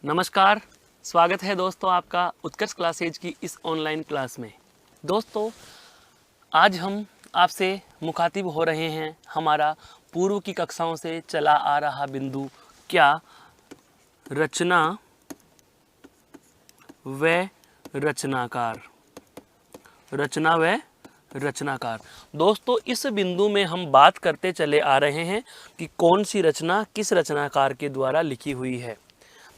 नमस्कार, स्वागत है दोस्तों आपका उत्कर्ष क्लासेज की इस ऑनलाइन क्लास में। दोस्तों, आज हम आपसे मुखातिब हो रहे हैं हमारा पूर्व की कक्षाओं से चला आ रहा बिंदु क्या रचना व रचनाकार। रचना व रचनाकार। दोस्तों, इस बिंदु में हम बात करते चले आ रहे हैं कि कौन सी रचना किस रचनाकार के द्वारा लिखी हुई है।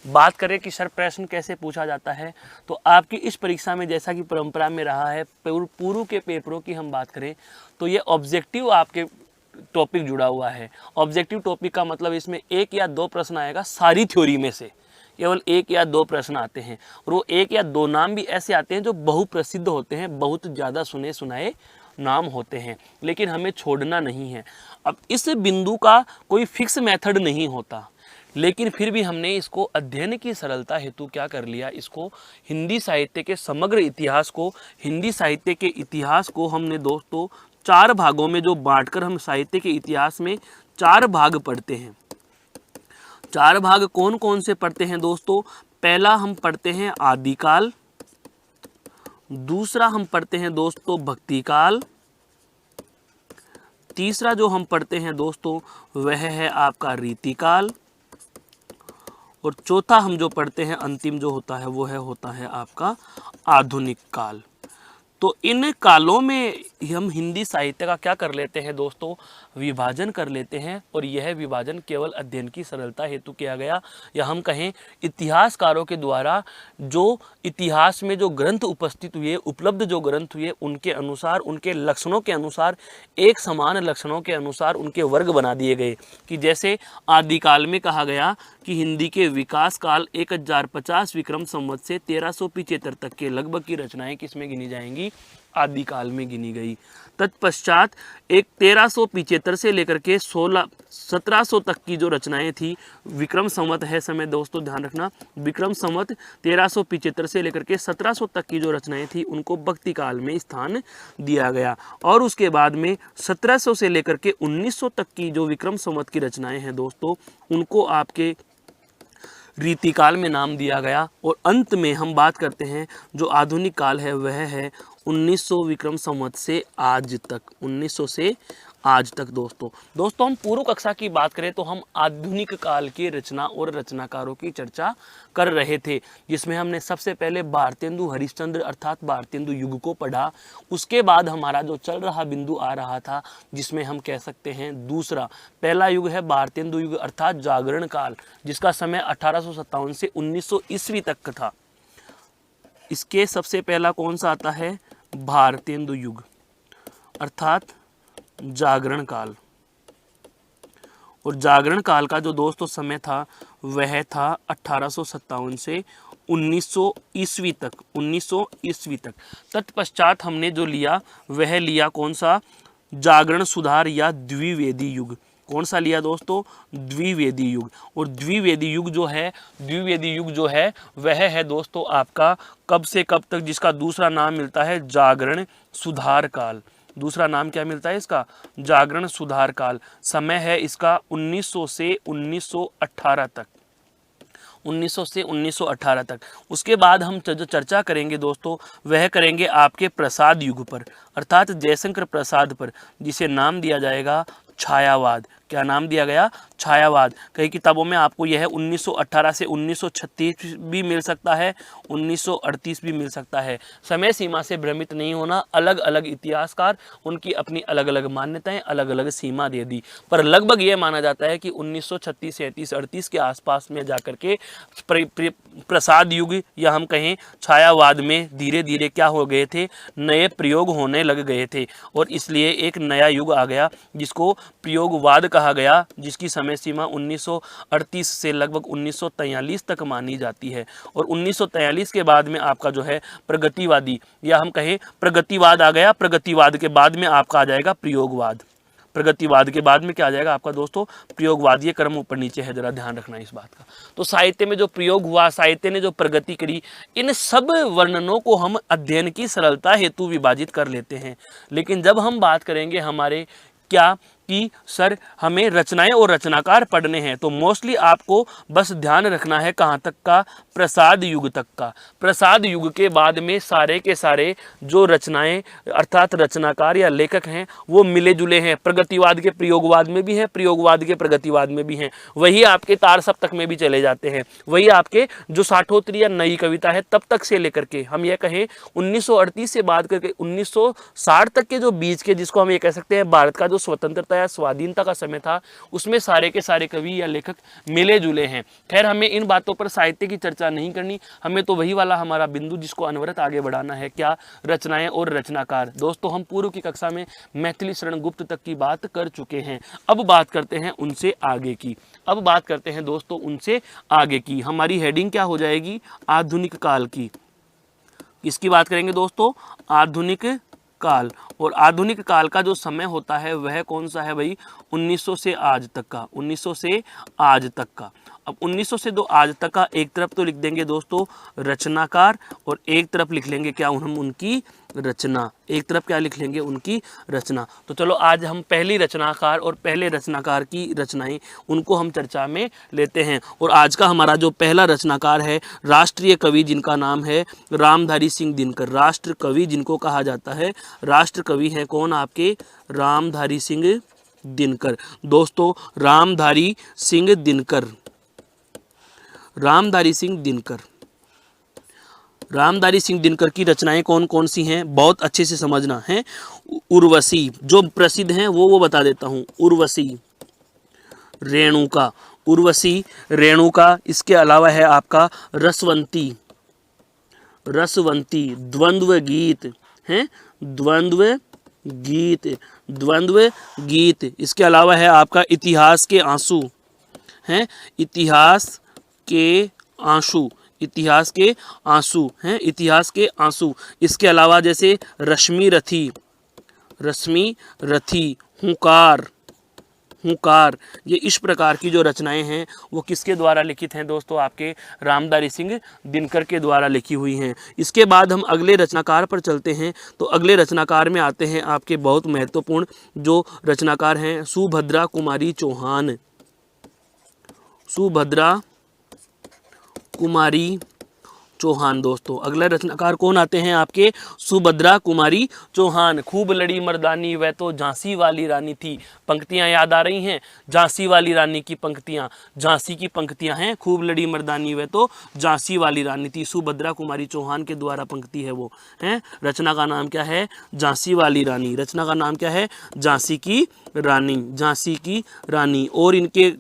बात करें कि सर प्रश्न कैसे पूछा जाता है, तो आपकी इस परीक्षा में जैसा कि परंपरा में रहा है, पूर्व के पेपरों की हम बात करें तो ये ऑब्जेक्टिव आपके टॉपिक जुड़ा हुआ है। ऑब्जेक्टिव टॉपिक का मतलब इसमें एक या दो प्रश्न आएगा, सारी थ्योरी में से केवल एक या दो प्रश्न आते हैं, और वो एक या दो नाम भी ऐसे आते हैं जो बहुप्रसिद्ध होते हैं, बहुत ज़्यादा सुने सुनाए नाम होते हैं, लेकिन हमें छोड़ना नहीं है। अब इस बिंदु का कोई फिक्स मेथड नहीं होता, लेकिन फिर भी हमने इसको अध्ययन की सरलता हेतु क्या कर लिया, इसको हिंदी साहित्य के समग्र इतिहास को, हिंदी साहित्य के इतिहास को हमने दोस्तों चार भागों में जो बांटकर हम साहित्य के इतिहास में चार भाग पढ़ते हैं। चार भाग कौन कौन से पढ़ते हैं दोस्तों? पहला हम पढ़ते हैं आदिकाल, दूसरा हम पढ़ते हैं दोस्तों भक्तिकाल, तीसरा जो हम पढ़ते हैं दोस्तों वह है आपका रीतिकाल, और चौथा हम जो पढ़ते हैं अंतिम जो होता है वो होता है आपका आधुनिक काल। तो इन कालों में हम हिंदी साहित्य का क्या कर लेते हैं दोस्तों, विभाजन कर लेते हैं, और यह विभाजन केवल अध्ययन की सरलता हेतु किया गया, या हम कहें इतिहासकारों के द्वारा जो इतिहास में जो ग्रंथ उपस्थित हुए, उपलब्ध जो ग्रंथ हुए, उनके अनुसार, उनके लक्षणों के अनुसार, एक समान लक्षणों के अनुसार उनके वर्ग बना दिए गए। कि जैसे आदिकाल में कहा गया कि हिंदी के विकास काल 1050 विक्रम संवत से 1375 तक के लगभग की रचनाएं किसमें गिनी जाएंगी? आदिकाल में गिनी गई। तत्पश्चात एक 1375 से लेकर के 1700 तक की जो रचनाएं थी, विक्रम संवत है समय दोस्तों ध्यान रखना, विक्रम संवत 1375 से लेकर के 1700 तक की जो रचनाएं थी उनको भक्ति काल में स्थान दिया गया। और उसके बाद में 1700 से लेकर के 1900 तक की जो विक्रम संवत की रचनाएं हैं दोस्तों, उनको आपके रीतिकाल में नाम दिया गया। और अंत में हम बात करते हैं जो आधुनिक काल है वह है 1900 विक्रम संवत से आज तक, 1900 से आज तक। दोस्तों हम पूर्व कक्षा की बात करें तो हम आधुनिक काल की रचना और रचनाकारों की चर्चा कर रहे थे, जिसमें हमने सबसे पहले भारतेंदु हरिश्चंद्र अर्थात भारतेंदु युग को पढ़ा। उसके बाद हमारा जो चल रहा बिंदु आ रहा था, जिसमें हम कह सकते हैं दूसरा, पहला युग है भारतेंदु युग अर्थात जागरण काल, जिसका समय 1857 से 1900 ईस्वी तक का था। इसके सबसे पहला कौन सा आता है? भारतेंदु युग अर्थात जागरण काल। और जागरण काल का जो दोस्तों समय था वह था 1857 से 1900 ईस्वी तक, 1900 ईस्वी तक। तत्पश्चात हमने जो लिया वह लिया कौन सा? जागरण सुधार या द्विवेदी युग। कौन सा लिया दोस्तों? द्विवेदी युग। और द्विवेदी युग जो है वह है दोस्तों आपका कब से कब तक, जिसका दूसरा नाम मिलता है जागरण सुधार काल। दूसरा नाम क्या मिलता है इसका? जागरण सुधार काल। समय है इसका 1900 से 1918 तक, 1900 से 1918 तक। उसके बाद हम जो चर्चा करेंगे दोस्तों वह करेंगे आपके प्रसाद युग पर, अर्थात जयशंकर प्रसाद पर, जिसे नाम दिया जाएगा छायावाद। क्या नाम दिया गया? छायावाद। कई किताबों में आपको यह 1918 से 1936 भी मिल सकता है, 1938 भी मिल सकता है। समय सीमा से भ्रमित नहीं होना, अलग अलग इतिहासकार, उनकी अपनी अलग अलग मान्यताएं, अलग अलग सीमा दे दी, पर लगभग यह माना जाता है कि 1936, 37, 38 के आसपास में जाकर के प्रसाद युग या हम कहें छायावाद में धीरे धीरे क्या हो गए थे? नए प्रयोग होने लग गए थे, और इसलिए एक नया युग आ गया जिसको प्रयोगवाद कहा गया, जिसकी समय सीमा 1938 से लगभग 1943 तक मानी जाती है। और 1943 के बाद में आपका जो है प्रगतिवादी या हम कहें प्रगतिवाद आ गया। प्रगतिवाद के बाद में आपका आ जाएगा प्रयोगवाद। प्रगतिवाद के बाद में क्या आ जाएगा आपका दोस्तों? प्रयोगवाद। ये क्रम ऊपर नीचे है, जरा ध्यान रखना इस बात का। तो साहित्य में जो प्रयोग हुआ, साहित्य ने जो प्रगति करी, इन सब वर्णनों को हम अध्ययन की सरलता हेतु विभाजित कर लेते हैं। लेकिन जब हम बात करेंगे हमारे क्या कि सर हमें रचनाएं और रचनाकार पढ़ने हैं, तो मोस्टली आपको बस ध्यान रखना है कहाँ तक का, प्रसाद युग तक का। प्रसाद युग के बाद में सारे के सारे जो रचनाएं अर्थात रचनाकार या लेखक हैं वो मिले जुले हैं। प्रगतिवाद के प्रयोगवाद में भी हैं, प्रयोगवाद के प्रगतिवाद में भी हैं, वही आपके तार सप्तक में भी चले जाते हैं, वही आपके जो साठोत्तरी या नई कविता है तब तक से लेकर के हम ये कहें 1938 से बात करके 1960 तक के जो बीच के, जिसको हम ये कह सकते हैं भारत का जो स्वतंत्रता या स्वाधीनता का समय था, उसमें सारे के सारे कवि या लेखक मिले जुले हैं। खैर हमें इन बातों पर साहित्य की चर्चा नहीं करनी, हमें तो वही वाला हमारा बिंदु जिसको अनवरत आगे बढ़ाना है, क्या, रचनाएं और रचनाकार। दोस्तों हम पूर्व की कक्षा में मैथिली शरण गुप्त तक की बात कर चुके हैं, अब बात करते हैं उनसे आगे की। अब बात करते हैं दोस्तों उनसे आगे की, हमारी हेडिंग क्या हो जाएगी, आधुनिक काल की। इसकी बात करेंगे दोस्तों, आधुनिक काल। और आधुनिक काल का जो समय होता है वह कौन सा है भाई, 1900 से आज तक का, 1900 से आज तक का। अब 1900 से आज तक का एक तरफ तो लिख देंगे दोस्तों रचनाकार, और एक तरफ लिख लेंगे क्या, हम उनकी रचना, एक तरफ क्या लिख लेंगे, उनकी रचना। तो चलो आज हम पहली रचनाकार और पहले रचनाकार की रचनाएं उनको हम चर्चा में लेते हैं। और आज का हमारा जो पहला रचनाकार है राष्ट्रीय कवि, जिनका नाम है रामधारी सिंह दिनकर। राष्ट्र कवि जिनको कहा जाता है, राष्ट्र कवि है कौन आपके, रामधारी सिंह दिनकर। दोस्तों रामधारी सिंह दिनकर, रामधारी सिंह दिनकर, रामधारी सिंह दिनकर की रचनाएं कौन कौन सी हैं, बहुत अच्छे से समझना है। उर्वशी, जो प्रसिद्ध हैं वो बता देता हूं, उर्वशी, रेणुका, उर्वशी, रेणुका। इसके अलावा है आपका रसवंती, रसवंती, द्वंद्व गीत हैं, द्वंद्व गीत, द्वंद्व गीत। इसके अलावा है आपका इतिहास के आंसू हैं, इतिहास के आंसू, इतिहास के आंसू हैं, इतिहास के आंसू। इसके अलावा जैसे रश्मि रथी, रश्मि रथी, हुंकार, हुंकार। ये इस प्रकार की जो रचनाएं हैं वो किसके द्वारा लिखित हैं दोस्तों, आपके रामधारी सिंह दिनकर के द्वारा लिखी हुई हैं। इसके बाद हम अगले रचनाकार पर चलते हैं। तो अगले रचनाकार में आते हैं आपके बहुत महत्वपूर्ण जो रचनाकार हैं, सुभद्रा कुमारी चौहान, सुभद्रा कुमारी चौहान। दोस्तों अगला रचनाकार कौन आते हैं आपके, सुभद्रा कुमारी चौहान। खूब लड़ी मर्दानी वह तो झांसी वाली रानी थी। पंक्तियां याद आ रही हैं, झांसी वाली रानी की पंक्तियां, झांसी की पंक्तियां हैं, खूब लड़ी मर्दानी वह तो झांसी वाली रानी थी। सुभद्रा कुमारी चौहान के द्वारा पंक्ति है वो है। रचना का नाम क्या है, झांसी वाली रानी। रचना का नाम क्या है, झांसी की रानी, झांसी की रानी। और इनके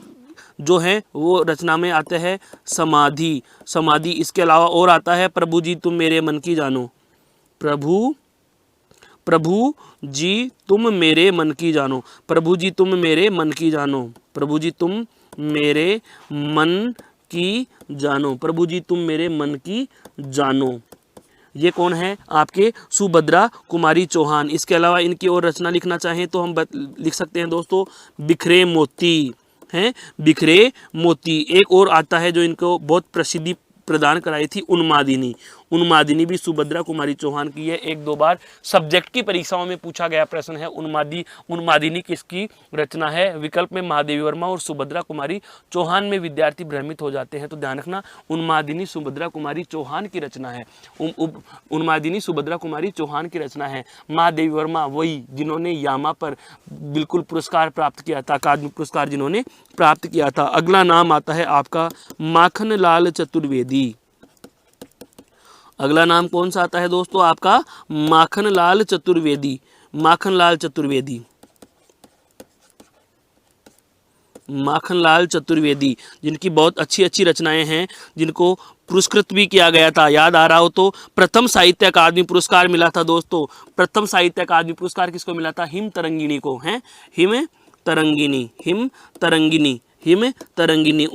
जो है वो रचना में आते हैं समाधि, समाधि। इसके अलावा और आता है प्रभु जी तुम मेरे मन की जानो, प्रभु, प्रभु जी तुम मेरे मन की जानो, प्रभु जी तुम मेरे मन की जानो, प्रभु जी तुम मेरे मन की जानो, प्रभु जी तुम मेरे मन की जानो। ये कौन है आपके, सुभद्रा कुमारी चौहान। इसके अलावा इनकी और रचना लिखना चाहें तो हम लिख सकते हैं दोस्तों, बिखरे मोती हैं, बिखरे मोती। एक और आता है जो इनको बहुत प्रसिद्धि प्रदान कराई थी, उन्मादिनी। उन्मादिनी भी सुभद्रा कुमारी चौहान की है। एक दो बार सब्जेक्ट की परीक्षाओं में पूछा गया प्रश्न है, उन्मादिनी किसकी रचना है। विकल्प में महादेवी वर्मा और सुभद्रा कुमारी चौहान में विद्यार्थी भ्रमित हो जाते हैं, तो ध्यान रखना उन्मादिनी सुभद्रा कुमारी चौहान की रचना है। उन्मादिनी सुभद्रा कुमारी चौहान की रचना है। महादेवी वर्मा वही जिन्होंने यामा पर बिल्कुल पुरस्कार प्राप्त किया था, अकादमी पुरस्कार जिन्होंने प्राप्त किया था। अगला नाम आता है आपका माखनलाल चतुर्वेदी। अगला नाम कौन सा आता है दोस्तों आपका, माखनलाल चतुर्वेदी, माखनलाल चतुर्वेदी, माखनलाल चतुर्वेदी, जिनकी बहुत अच्छी अच्छी रचनाएं हैं, जिनको पुरस्कृत भी किया गया था। याद आ रहा हो तो प्रथम साहित्य अकादमी पुरस्कार मिला था दोस्तों। प्रथम साहित्य अकादमी पुरस्कार किसको मिला था, हिम तरंगिणी को है, him Tarangini, him Tarangini, him Tarangini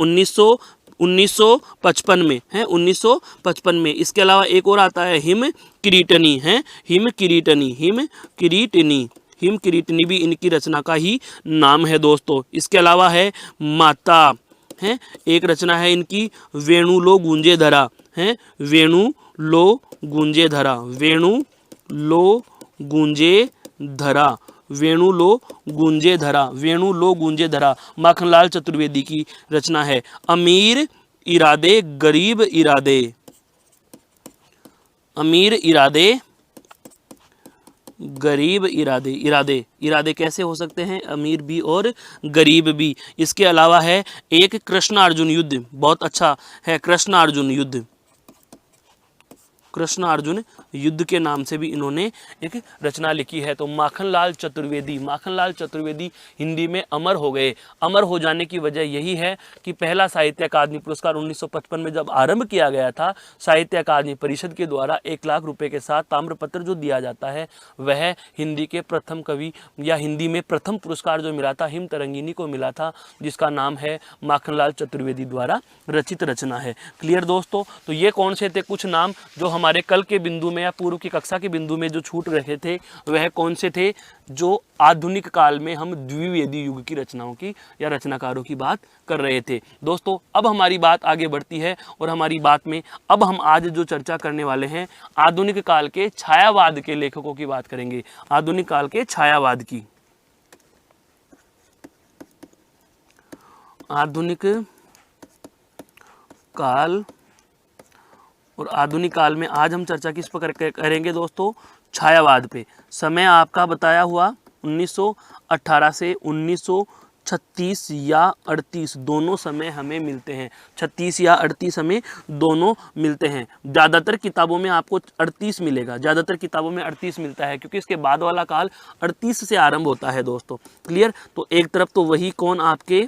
1955 में है, 1955 में। इसके अलावा एक और आता है हिम किरीटनी है, हिम किरीटनी, हिम किरीटनी, हिम किरीटनी भी इनकी रचना का ही नाम है दोस्तों। इसके अलावा है माता है, एक रचना है इनकी वेणु लो गूंजे धरा है, वेणु लो गूंजे धरा, वेणु लो गूंजे धरा, वेणु लो गूंजे धरा, वेणु लो गूंजे धरा माखनलाल चतुर्वेदी की रचना है। अमीर इरादे गरीब इरादे, अमीर इरादे गरीब इरादे, इरादे इरादे कैसे हो सकते हैं, अमीर भी और गरीब भी। इसके अलावा है एक कृष्ण अर्जुन युद्ध, बहुत अच्छा है, कृष्ण अर्जुन युद्ध, कृष्ण अर्जुन युद्ध के नाम से भी इन्होंने एक रचना लिखी है। तो माखनलाल चतुर्वेदी, माखनलाल चतुर्वेदी हिंदी में अमर हो गए। अमर हो जाने की वजह यही है कि पहला साहित्य अकादमी पुरस्कार 1955 में जब आरंभ किया गया था, साहित्य अकादमी परिषद के द्वारा 1 लाख रुपए के साथ ताम्रपत्र जो दिया जाता है, वह हिंदी के प्रथम कवि या हिंदी में प्रथम पुरस्कार जो मिला था हिम तरंगिनी को मिला था, जिसका नाम है माखनलाल चतुर्वेदी द्वारा रचित रचना है। क्लियर दोस्तों। तो ये कौन से थे कुछ नाम जो हमारे कल के बिंदु में या पूर्व की कक्षा के बिंदु में जो छूट रहे थे, वह कौन से थे, जो आधुनिक काल में हम द्विवेदी युग की रचनाओं की या रचनाकारों की बात कर रहे थे। दोस्तों अब हमारी बात आगे बढ़ती है और हमारी बात में अब हम आज जो चर्चा करने वाले हैं आधुनिक काल के छायावाद के लेखकों की बात करेंगे। आधुनिक काल के छायावाद की, आधुनिक काल और आधुनिक काल में आज हम चर्चा किस पर करेंगे दोस्तों, छायावाद पे। समय आपका बताया हुआ 1918 से 1936 या 38 दोनों समय हमें मिलते हैं, 36 या 38 हमें दोनों मिलते हैं। ज़्यादातर किताबों में आपको 38 मिलेगा, ज़्यादातर किताबों में 38 मिलता है, क्योंकि इसके बाद वाला काल 38 से आरंभ होता है दोस्तों। क्लियर। तो एक तरफ तो वही कौन आपके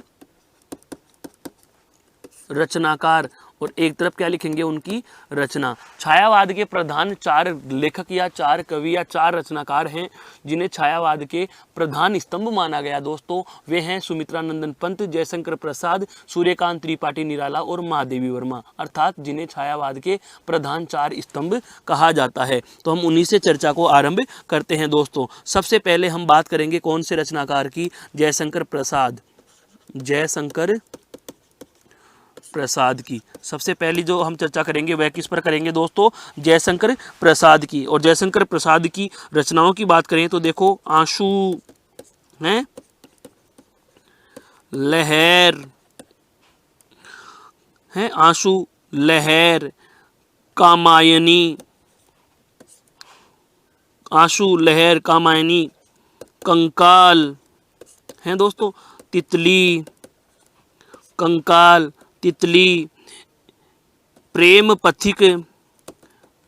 रचनाकार और एक तरफ क्या लिखेंगे उनकी रचना। छायावाद के प्रधान 4 लेखक या 4 कवि या 4 रचनाकार हैं जिन्हें छायावाद के प्रधान स्तंभ माना गया दोस्तों। वे हैं सुमित्रा नंदन पंत, जयशंकर प्रसाद, सूर्यकांत त्रिपाठी निराला और महादेवी वर्मा, अर्थात जिन्हें छायावाद के प्रधान 4 स्तंभ कहा जाता है। तो हम उन्हीं से चर्चा को आरंभ करते हैं दोस्तों। सबसे पहले हम बात करेंगे कौन से रचनाकार की, जयशंकर प्रसाद, जयशंकर प्रसाद की। सबसे पहली जो हम चर्चा करेंगे वह किस पर करेंगे दोस्तों, जयशंकर प्रसाद की। और जयशंकर प्रसाद की रचनाओं की बात करें तो देखो आंसू हैं, लहर हैं, आंसू लहर, कामायनी, आंसू लहर कामायनी, कंकाल हैं दोस्तों, तितली, कंकाल, तितली, प्रेम पथिक,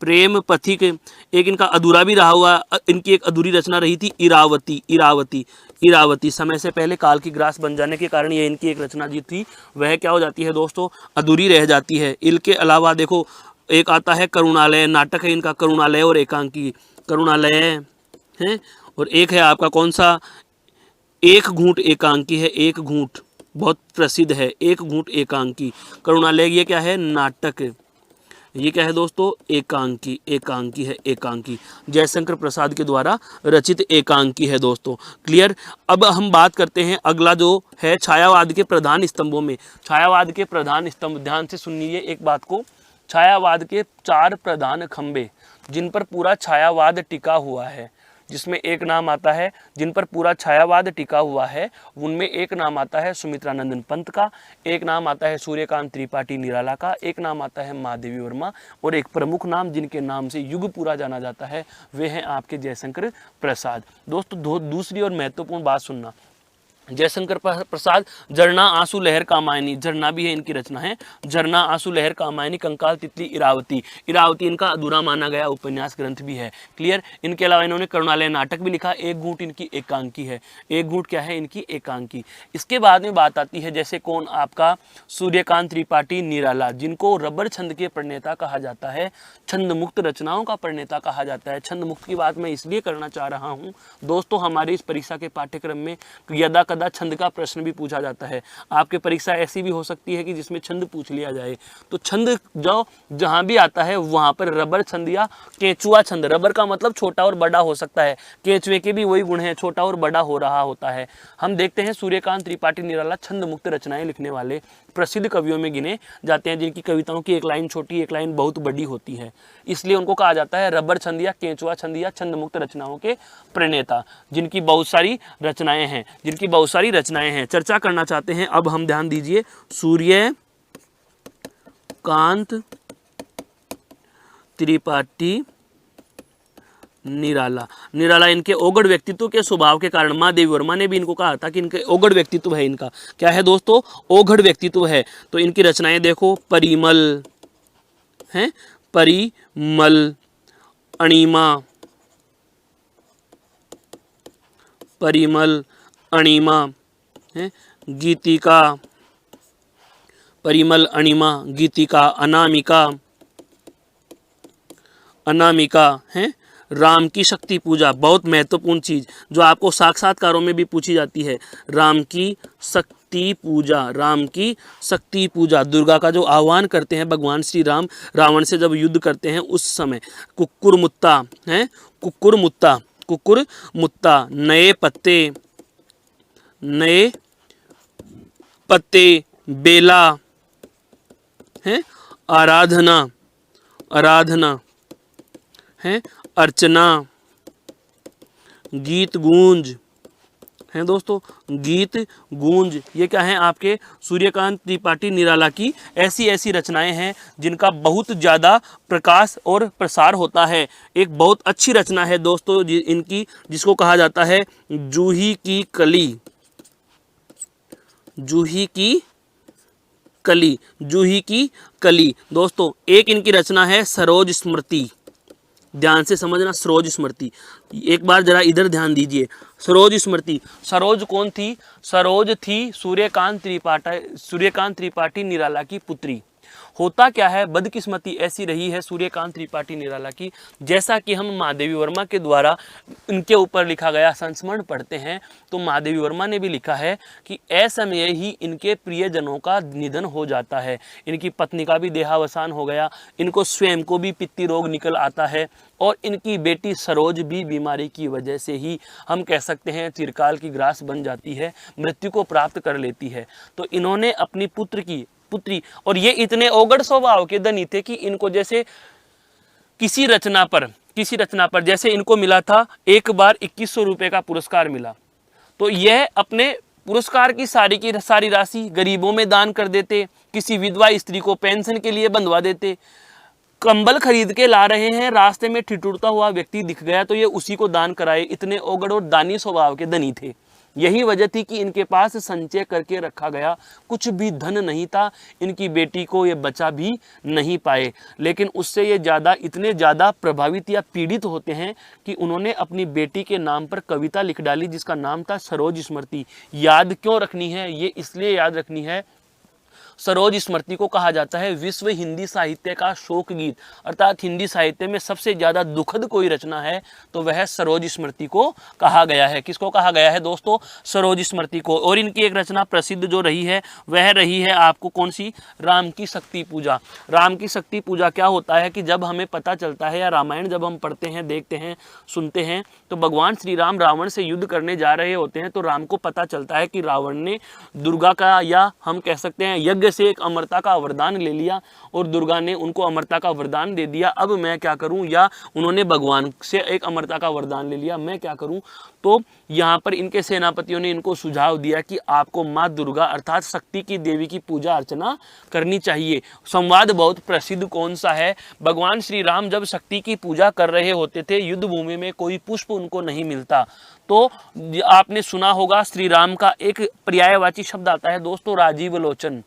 प्रेम पथिक। एक इनका अधूरा भी रहा हुआ, इनकी एक अधूरी रचना रही थी इरावती, इरावती, इरावती। समय से पहले काल की ग्रास बन जाने के कारण ये इनकी एक रचना जी थी वह क्या हो जाती है दोस्तों, अधूरी रह जाती है। इनके अलावा देखो एक आता है करुणालय, नाटक है इनका करुणालय और एकांकी, करुणालय है। और एक है आपका कौन सा, एक घूंट एकांकी है, एक घूंट बहुत प्रसिद्ध है, एक घूंट एकांकी। करुणालय ये क्या है, नाटक, ये क्या है दोस्तों, एकांकी, एकांकी है, एकांकी। जयशंकर प्रसाद के द्वारा रचित एकांकी है दोस्तों। क्लियर। अब हम बात करते हैं अगला जो है छायावाद के प्रधान स्तंभों में। छायावाद के प्रधान स्तंभ, ध्यान से सुनिए एक बात को, छायावाद के 4 प्रधान खंबे जिन पर पूरा छायावाद टिका हुआ है, जिसमें एक नाम आता है, जिन पर पूरा छायावाद टिका हुआ है उनमें एक नाम आता है सुमित्रा नंदन पंत का, एक नाम आता है सूर्यकांत त्रिपाठी निराला का, एक नाम आता है महादेवी वर्मा, और एक प्रमुख नाम जिनके नाम से युग पूरा जाना जाता है वे हैं आपके जयशंकर प्रसाद। दोस्तों दूसरी और महत्वपूर्ण बात सुनना, जयशंकर प्रसाद झरना आंसू लहर कामायनी, झरना भी है इनकी रचना है, झरना आंसू लहर कामायनी, कंकाल तितली इरावती, इरावती इनका अधूरा माना गया उपन्यास ग्रंथ भी है। क्लियर। इनके अलावा इन्होंने करुणालय नाटक भी लिखा, एक घूंट इनकी एकांकी है, एक घूंट क्या है इनकी एकांकी। इसके बाद में बात आती है जैसे कौन, आपका सूर्यकांत त्रिपाठी निराला, जिनको रबर छंद के प्रणेता कहा जाता है, छंद मुक्त रचनाओं का प्रणेता कहा जाता है। छंद मुक्त की बात मैं इसलिए करना चाह रहा हूँ दोस्तों, हमारे इस परीक्षा के पाठ्यक्रम में यदा छंद का प्रश्न भी पूछा जाता है। आपकी परीक्षा ऐसी भी हो सकती है कि जिसमें छंद पूछ लिया जाए, तो छंद जो जहां भी आता है वहां पर रबर छंद या केचुआ छंद, रबर का मतलब छोटा और बड़ा हो सकता है, केचुए के भी वही गुण है, छोटा और बड़ा हो रहा होता है। हम देखते हैं सूर्यकांत त्रिपाठी निराला छंद मुक्त रचनाएं लिखने वाले प्रसिद्ध कवियों में गिने जाते हैं, जिनकी कविताओं की एक लाइन छोटी एक लाइन बहुत बड़ी होती है। इसलिए उनको कहा जाता है रबर छंद या केंचुआ छंद या छंद मुक्त रचनाओं के प्रणेता, जिनकी बहुत सारी रचनाएं हैं। चर्चा करना चाहते हैं अब हम, ध्यान दीजिए, सूर्यकांत त्रिपाठी निराला इनके ओगढ़ व्यक्तित्व के स्वभाव के कारण महादेवी वर्मा ने भी इनको कहा था कि इनके ओगढ़ व्यक्तित्व है। इनका क्या है दोस्तों? ओगढ़ व्यक्तित्व है। तो इनकी रचनाएं देखो, परिमल है, परिमल, अणिमा है, गीतिका, परिमल, अणिमा, गीतिका, अनामिका है, राम की शक्ति पूजा, बहुत महत्वपूर्ण चीज जो आपको साक्षात्कारों में भी पूछी जाती है, राम की शक्ति पूजा, दुर्गा का जो आह्वान करते हैं भगवान श्री राम रावण से जब युद्ध करते हैं उस समय। कुक्कुरमुत्ता है, कुक्कुरमुत्ता, नए पत्ते, बेला है, आराधना है, अर्चना, गीत गूंज है दोस्तों, गीत गूंज, ये क्या है आपके सूर्यकांत त्रिपाठी निराला की ऐसी रचनाएं हैं जिनका बहुत ज़्यादा प्रकाश और प्रसार होता है। एक बहुत अच्छी रचना है दोस्तों इनकी, जिसको कहा जाता है जूही की कली। दोस्तों एक इनकी रचना है सरोज स्मृति, ध्यान से समझना, सरोज स्मृति। एक बार जरा इधर ध्यान दीजिए, सरोज स्मृति। सरोज कौन थी? सरोज थी सूर्यकांत त्रिपाठी निराला की पुत्री। होता क्या है, बदकिस्मती ऐसी रही है सूर्यकांत त्रिपाठी निराला की, जैसा कि हम महादेवी वर्मा के द्वारा इनके ऊपर लिखा गया संस्मरण पढ़ते हैं, तो महादेवी वर्मा ने भी लिखा है कि असमय ही इनके प्रियजनों का निधन हो जाता है। इनकी पत्नी का भी देहावसान हो गया, इनको स्वयं को भी पित्ती रोग निकल आता है, और इनकी बेटी सरोज भी बीमारी की वजह से ही हम कह सकते हैं चिरकाल की ग्रास बन जाती है, मृत्यु को प्राप्त कर लेती है। तो इन्होंने अपनी पुत्री, और ये इतने ओगढ़ स्वभाव के धनी थे कि इनको जैसे किसी रचना पर जैसे इनको मिला था एक बार 2100 रुपए का पुरस्कार मिला, तो यह अपने पुरस्कार की सारी राशि गरीबों में दान कर देते, किसी विधवा स्त्री को पेंशन के लिए बंधवा देते। कंबल खरीद के ला रहे हैं, रास्ते में ठिठुरता हुआ व्यक्ति दिख गया तो ये उसी को दान कराए। इतने ओगढ़ और दानी स्वभाव के धनी थे। यही वजह थी कि इनके पास संचय करके रखा गया कुछ भी धन नहीं था, इनकी बेटी को ये बचा भी नहीं पाए। लेकिन उससे ये इतने ज़्यादा प्रभावित या पीड़ित होते हैं कि उन्होंने अपनी बेटी के नाम पर कविता लिख डाली, जिसका नाम था सरोज स्मृति। याद क्यों रखनी है? ये इसलिए याद रखनी है, सरोज स्मृति को कहा जाता है विश्व हिंदी साहित्य का शोक गीत, अर्थात हिंदी साहित्य में सबसे ज्यादा दुखद कोई रचना है तो वह सरोज स्मृति को कहा गया है। किसको कहा गया है दोस्तों? सरोज स्मृति को। और इनकी एक रचना प्रसिद्ध जो रही है वह रही है आपको कौन सी? राम की शक्ति पूजा। राम की शक्ति पूजा क्या होता है कि जब हमें पता चलता है या रामायण जब हम पढ़ते हैं, देखते हैं, सुनते हैं, तो भगवान श्री राम रावण से युद्ध करने जा रहे होते हैं, तो राम को पता चलता है कि रावण ने दुर्गा का, या हम कह सकते हैं यज्ञ से एक अमरता का वरदान ले लिया और दुर्गा ने उनको अमरता का वरदान दे दिया। अब मैं क्या करूं? या उन्होंने भगवान से एक अमरता का वरदान ले लिया, मैं क्या करूं? तो यहाँ पर इनके सेनापतियों ने इनको सुझाव दिया कि आपको माँ दुर्गा अर्थात शक्ति की देवी की पूजा अर्चना करनी चाहिए। संवाद बहुत प्रसिद्ध कौन सा है? भगवान श्री राम जब शक्ति की पूजा कर रहे होते थे, युद्ध भूमि में कोई पुष्प उनको नहीं मिलता, तो आपने सुना होगा श्री राम का एक पर्यायवाची शब्द आता है दोस्तों, राजीव लोचन।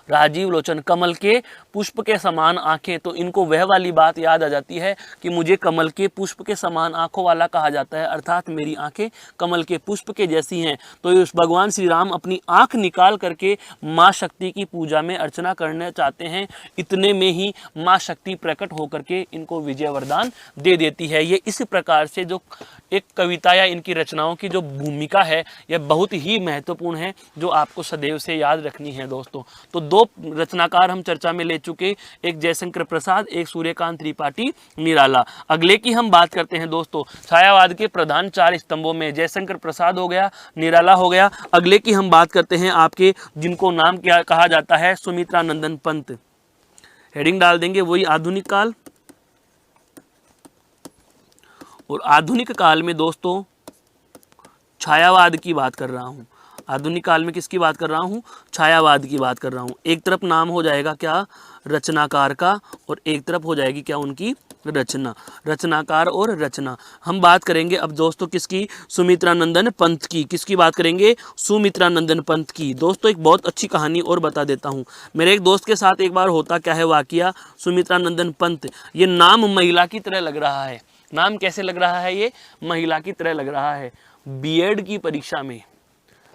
राजीव लोचन, कमल के पुष्प के समान आंखें। तो इनको वह वाली बात याद आ जाती है कि मुझे कमल के पुष्प के समान आंखों वाला कहा जाता है, अर्थात मेरी आंखें कमल के पुष्प के जैसी हैं। तो इस भगवान श्री राम अपनी आंख निकाल करके माँ शक्ति की पूजा में अर्चना करना चाहते हैं। इतने में ही माँ शक्ति प्रकट होकर के इनको विजय वरदान दे देती है। ये इस प्रकार से जो एक कविता या इनकी रचनाओं की जो भूमिका है यह बहुत ही महत्वपूर्ण है, जो आपको सदैव से याद रखनी है दोस्तों। तो दो रचनाकार हम चर्चा में ले चुके, एक जयशंकर प्रसाद, एक सूर्यकांत त्रिपाठी निराला। अगले की हम बात करते हैं दोस्तों, छायावाद के प्रधान 4 स्तंभों में जयशंकर प्रसाद हो गया, निराला हो गया। अगले की हम बात करते हैं आपके, जिनको नाम क्या कहा जाता है, सुमित्रानंदन पंत। हेडिंग डाल देंगे वही आधुनिक काल। और आधुनिक काल में दोस्तों छायावाद की बात कर रहा हूं। आधुनिक काल में किसकी बात कर रहा हूं? छायावाद की बात कर रहा हूं। एक तरफ नाम हो जाएगा क्या, रचनाकार का, और एक तरफ हो जाएगी क्या, उनकी रचना। रचनाकार और रचना। हम बात करेंगे अब दोस्तों किसकी, सुमित्रानंदन पंत की। किसकी बात करेंगे? सुमित्रानंदन पंत की। दोस्तों एक बहुत अच्छी कहानी और बता देता हूं। मेरे एक दोस्त के साथ एक बार होता क्या है वाकया, सुमित्रानंदन पंत, ये नाम महिला की तरह लग रहा है। नाम कैसे लग रहा है? ये महिला की तरह लग रहा है। बीएड की परीक्षा में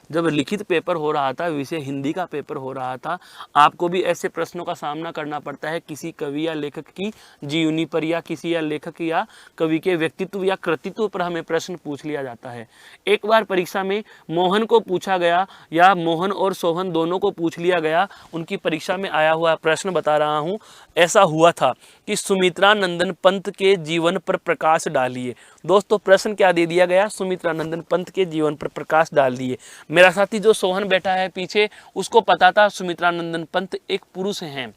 जब लिखित पेपर हो रहा था, विषय हिंदी का पेपर हो रहा था, आपको भी ऐसे प्रश्नों का सामना करना पड़ता है किसी कवि या लेखक की जीवनी पर, या किसी या लेखक या कवि के व्यक्तित्व या कृतित्व पर हमें प्रश्न पूछ लिया जाता है। एक बार परीक्षा में मोहन को पूछा गया, या मोहन और सोहन दोनों को पूछ लिया गया। उनकी परीक्षा में आया हुआ प्रश्न बता रहा हूँ। ऐसा हुआ था कि सुमित्रानंदन पंत के जीवन पर प्रकाश डालिए। दोस्तों प्रश्न क्या दे दिया गया? सुमित्रानंदन पंत के जीवन पर प्रकाश डाल दिए। मेरा साथी जो सोहन बैठा है पीछे, उसको पता था सुमित्रानंदन पंत एक पुरुष हैं।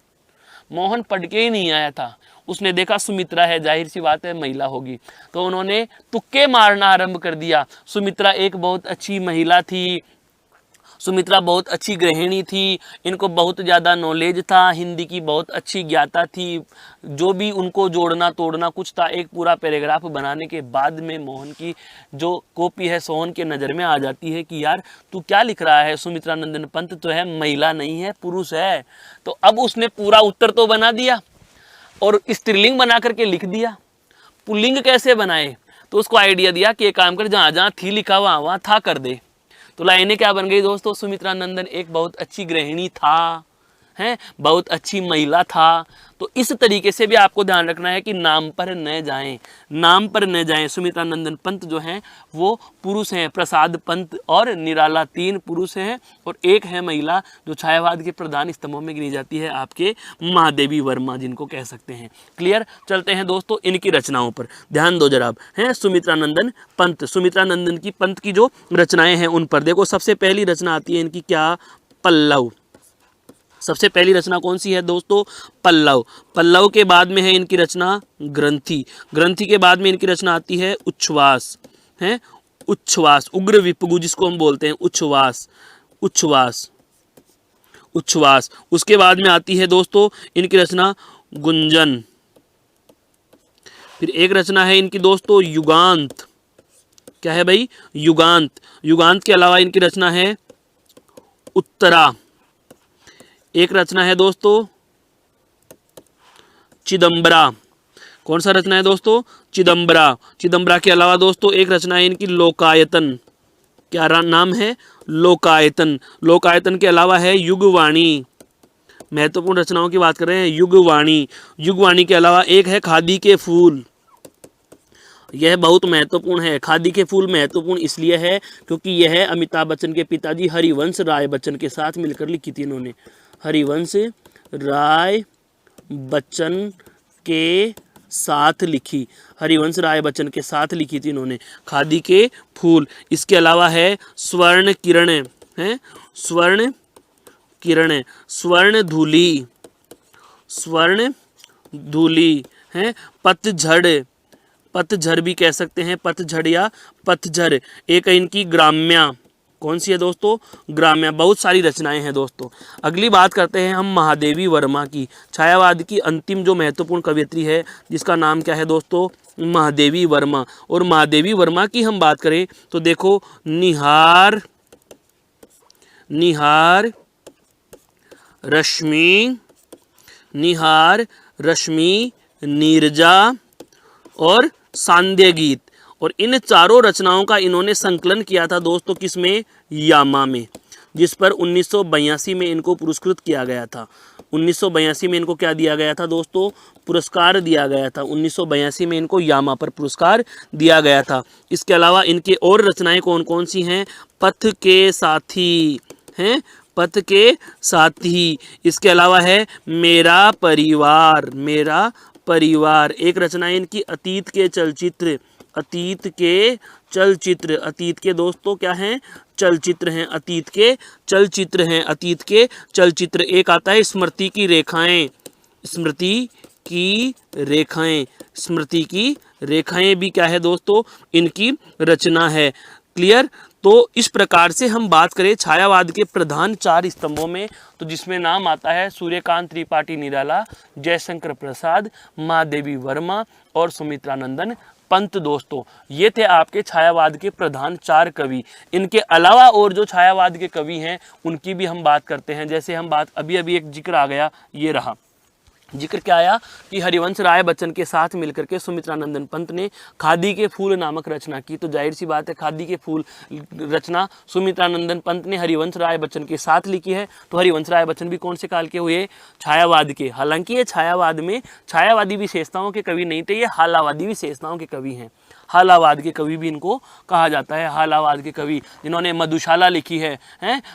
मोहन पढ़ के ही नहीं आया था, उसने देखा सुमित्रा है, जाहिर सी बात है महिला होगी, तो उन्होंने तुक्के मारना आरंभ कर दिया। सुमित्रा एक बहुत अच्छी महिला थी, सुमित्रा बहुत अच्छी गृहिणी थी, इनको बहुत ज़्यादा नॉलेज था, हिंदी की बहुत अच्छी ज्ञाता थी। जो भी उनको जोड़ना तोड़ना कुछ था, एक पूरा पैराग्राफ बनाने के बाद में मोहन की जो कॉपी है सोहन के नज़र में आ जाती है कि यार तू क्या लिख रहा है, सुमित्रानंदन पंत तो है, महिला नहीं है, पुरुष है। तो अब उसने पूरा उत्तर तो बना दिया और स्त्रीलिंग बना करके लिख दिया। पुल्लिंग कैसे बनाए? तो उसको आइडिया दिया कि एक काम कर, जहाँ जहाँ थी लिखा वहाँ था कर दे। तो लाइनें क्या बन गई दोस्तों? सुमित्रानंदन एक बहुत अच्छी गृहिणी था, हैं, बहुत अच्छी महिला था। तो इस तरीके से भी आपको ध्यान रखना है कि नाम पर न जाएं, नाम पर न जाएं। सुमित्रानंदन पंत जो हैं वो पुरुष हैं, प्रसाद पंत और निराला 3 पुरुष हैं, और एक है महिला जो छायावाद के प्रधान स्तंभों में गिनी जाती है, आपके महादेवी वर्मा जिनको कह सकते हैं। क्लियर? चलते हैं दोस्तों इनकी रचनाओं पर, ध्यान दो जरा। हैं सुमित्रानंदन पंत, सुमित्रानंदन की पंत की जो रचनाएं हैं उन पर देखो। सबसे पहली रचना आती है इनकी क्या? पल्लव। सबसे पहली रचना कौन सी है दोस्तों? पल्लव। पल्लव के बाद में है इनकी रचना ग्रंथि। ग्रंथि के बाद में इनकी रचना आती है उच्छ्वास। है उच्छ्वास, उग्र विपगु जिसको हम बोलते हैं, उच्छ्वास, उच्छ्वास, उच्छ्वास। उसके बाद में आती है दोस्तों इनकी रचना गुंजन। फिर एक रचना है इनकी दोस्तों युगांत। क्या है भाई? युगांत। युगांत के अलावा इनकी रचना है उत्तरा। एक रचना है दोस्तों चिदंबरा। कौन सा रचना है दोस्तों? चिदंबरा। चिदंबरा के अलावा दोस्तों एक रचना है इनकी लोकायतन। क्या नाम है? लोकायतन। लोकायतन के अलावा है युगवाणी। महत्वपूर्ण रचनाओं की बात कर रहे हैं, युगवाणी। युगवाणी के अलावा एक है खादी के फूल। यह बहुत महत्वपूर्ण है। खादी के फूल महत्वपूर्ण इसलिए है क्योंकि यह अमिताभ बच्चन के पिताजी हरिवंश राय बच्चन के साथ मिलकर लिखी थी इन्होंने। हरिवंश राय बच्चन के साथ लिखी, हरिवंश राय बच्चन के साथ लिखी थी इन्होंने खादी के फूल। इसके अलावा है स्वर्ण किरण, है स्वर्ण किरण, स्वर्ण धूली, स्वर्ण धूली, है पतझड़। पतझड़ भी कह सकते हैं, पतझड़ या पतझड़। एक है इनकी ग्राम्या। कौन सी है दोस्तों? ग्राम्या। बहुत सारी रचनाएं हैं दोस्तों। अगली बात करते हैं हम महादेवी वर्मा की। छायावाद की अंतिम जो महत्वपूर्ण कवयित्री है जिसका नाम क्या है दोस्तों? महादेवी वर्मा। और महादेवी वर्मा की हम बात करें तो देखो निहार, निहार रश्मि, निहार रश्मि, नीरजा और सांध्य गीत। और इन चारों रचनाओं का इन्होंने संकलन किया था दोस्तों किसमें? यामा में, जिस पर 1982 में इनको पुरस्कृत किया गया था। 1982 में इनको क्या दिया गया था दोस्तों? पुरस्कार दिया गया था। 1982 में इनको यामा पर पुरस्कार दिया गया था। इसके अलावा इनके और रचनाएं कौन कौन सी हैं? पथ के साथी, हैं पथ के साथी। इसके अलावा है मेरा परिवार, मेरा परिवार। एक रचना है इनकी अतीत के चलचित्र, अतीत के चलचित्र, अतीत के दोस्तों क्या हैं, चलचित्र हैं, अतीत के चलचित्र हैं, अतीत के चलचित्र। एक आता है स्मृति की रेखाएं, स्मृति की रेखाएं, स्मृति की रेखाएं भी क्या है दोस्तों, इनकी रचना है। क्लियर। तो इस प्रकार से हम बात करें छायावाद के प्रधान 4 स्तंभों में, तो जिसमें नाम आता है सूर्यकांत त्रिपाठी निराला, जयशंकर प्रसाद, महादेवी वर्मा और सुमित्रानंदन पंत। दोस्तों ये थे आपके छायावाद के प्रधान 4 कवि। इनके अलावा और जो छायावाद के कवि हैं उनकी भी हम बात करते हैं। जैसे हम बात अभी एक जिक्र आ गया, ये रहा जिक्र क्या आया कि हरिवंश राय बच्चन के साथ मिलकर के सुमित्रानंदन पंत ने खादी के फूल नामक रचना की। तो जाहिर सी बात है खादी के फूल रचना सुमित्रानंदन पंत ने हरिवंश राय बच्चन के साथ लिखी है। तो हरिवंश राय बच्चन भी कौन से काल के हुए, छायावाद के। हालांकि ये छायावाद में छायावादी विशेषताओं के कवि नहीं थे, ये हालावादी विशेषताओं के कवि हैं। हालावाद के कवि भी इनको कहा जाता है। हालावाद के कवि जिन्होंने मधुशाला लिखी है,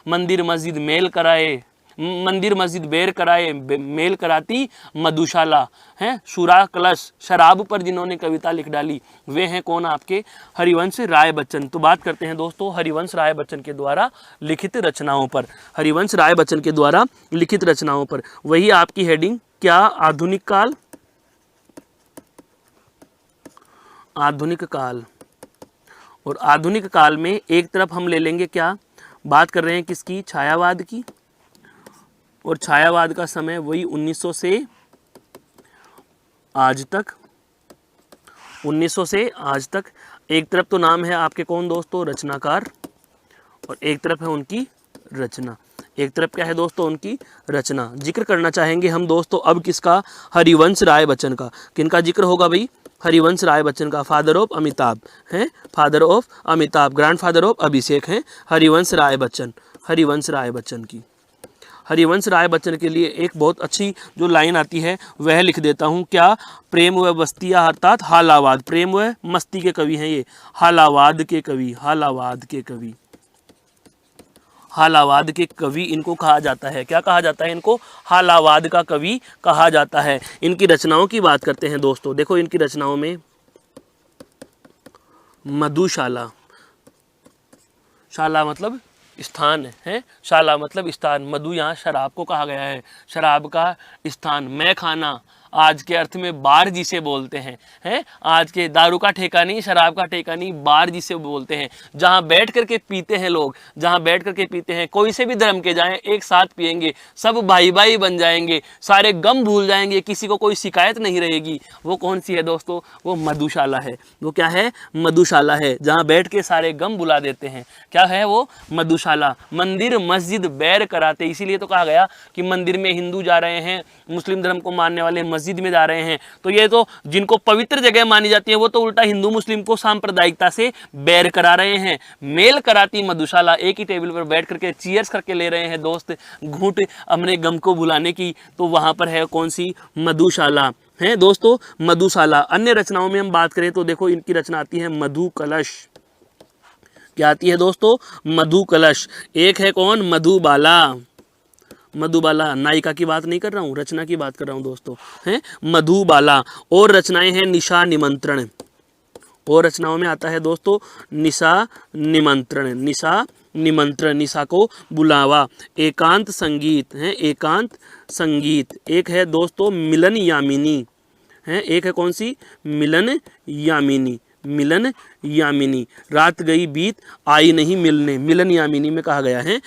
मंदिर मस्जिद मेल कराए, मंदिर मस्जिद बेर कराए मेल कराती मधुशाला, हैं सुरा कलश, शराब पर जिन्होंने कविता लिख डाली, वे हैं कौन, आपके हरिवंश राय बच्चन। तो बात करते हैं दोस्तों हरिवंश राय बच्चन के द्वारा लिखित रचनाओं पर, हरिवंश राय बच्चन के द्वारा लिखित रचनाओं पर। वही आपकी हेडिंग क्या, आधुनिक काल, आधुनिक काल। और आधुनिक काल में एक तरफ हम ले लेंगे क्या, बात कर रहे हैं किसकी, छायावाद की। और छायावाद का समय वही 1900 से आज तक, 1900 से आज तक। एक तरफ तो नाम है आपके कौन दोस्तों, रचनाकार, और एक तरफ है उनकी रचना। एक तरफ क्या है दोस्तों, उनकी रचना। जिक्र करना चाहेंगे हम दोस्तों अब किसका, हरिवंश राय बच्चन का। किनका जिक्र होगा भाई, हरिवंश राय बच्चन का। फादर ऑफ अमिताभ हैं, father of Amitabh, grandfather of Abhishek हैं हरिवंश राय बच्चन, हरिवंश राय बच्चन की। हरिवंश राय बच्चन के लिए एक बहुत अच्छी जो लाइन आती है वह लिख देता हूँ, क्या, प्रेम व बस्तियाँ अर्थात हालावाद, प्रेम व मस्ती के कवि हैं ये, हालावाद के कवि, हालावाद के कवि, हालावाद के कवि इनको कहा जाता है। क्या कहा जाता है इनको, हालावाद का कवि कहा जाता है। इनकी रचनाओं की बात करते हैं दोस्तों। देखो इनकी रचनाओं में मधुशाला, शाला मतलब स्थान है, शाला मतलब स्थान, मधु यहाँ शराब को कहा गया है, शराब का स्थान। मैं खाना आज के अर्थ में बार जिसे बोलते हैं, आज के दारू का ठेका नहीं, शराब का ठेका नहीं, बार जिसे बोलते हैं, जहाँ बैठ करके पीते हैं लोग, जहाँ बैठ करके पीते हैं, कोई से भी धर्म के जाएं एक साथ पिएंगे, सब भाई भाई बन जाएंगे, सारे गम भूल जाएंगे, किसी को कोई शिकायत नहीं रहेगी। वो कौन सी है दोस्तों, वो मधुशाला है। वो क्या है, मधुशाला है, जहाँ बैठ के सारे गम भुला देते हैं। क्या है वो, मधुशाला। मंदिर मस्जिद बैर कराते, इसीलिए तो कहा गया कि मंदिर में हिंदू जा रहे हैं, मुस्लिम धर्म को मानने वाले मस्जिद में जा रहे हैं, तो ये तो जिनको पवित्र जगह मानी जाती है वो तो उल्टा हिंदू मुस्लिम को सांप्रदायिकता से बैर करा रहे हैं। मेल कराती मधुशाला, एक ही टेबल पर बैठ करके चीयर्स करके ले रहे हैं दोस्त घूंट अपने गम को भुलाने की, तो वहां पर है कौन सी, मधुशाला है दोस्तों, मधुशाला। अन्य रचनाओं में हम बात करें तो देखो इनकी रचना आती है मधु कलश। क्या आती है दोस्तों, मधु कलश। एक है कौन, मधुबाला, मधुबाला, नायिका की बात नहीं कर रहा हूँ, रचना की बात कर रहा हूँ दोस्तों, हैं मधुबाला। और रचनाएं हैं निशा निमंत्रण, और रचनाओं में आता है दोस्तों निशा निमंत्रण, निशा निमंत्रण, निशा को बुलावा। एकांत संगीत है, एकांत संगीत। एक है दोस्तों मिलन यामिनी, है एक है कौन सी, मिलन यामिनी, मिलन यामिनी। रात गई बीत आई नहीं मिलने, मिलन यामिनी में कहा गया है।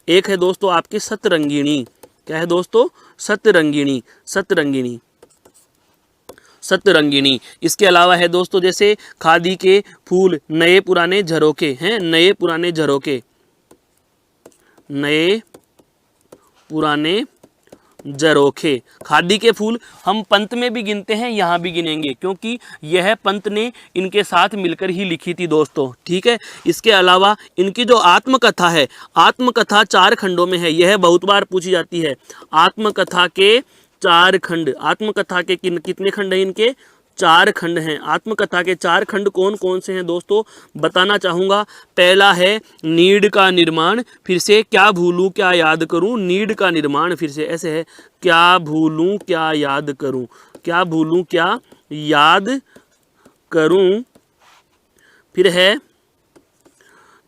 एक है दोस्तों आपके सतरंगिणी। क्या है दोस्तों, सतरंगिणी, सतरंगिणी, सतरंगिणी। इसके अलावा है दोस्तों जैसे खादी के फूल, नए पुराने झरोके हैं, नए पुराने झरोके, नए पुराने झरोखे। खादी के फूल हम पंत में भी गिनते हैं, यहाँ भी गिनेंगे, क्योंकि यह पंत ने इनके साथ मिलकर ही लिखी थी दोस्तों, ठीक है। इसके अलावा इनकी जो आत्मकथा है, आत्मकथा 4 खंडों में है, यह बहुत बार पूछी जाती है। आत्मकथा के 4 खंड, आत्मकथा के कितने खंड हैं इनके, 4 खंड हैं। आत्मकथा के 4 खंड कौन कौन से हैं दोस्तों, बताना चाहूँगा। पहला है नीड का निर्माण, फिर से क्या भूलूं क्या याद करूं, नीड का निर्माण, फिर से ऐसे है क्या भूलूं क्या याद करूं, क्या भूलूं क्या याद करूं, फिर है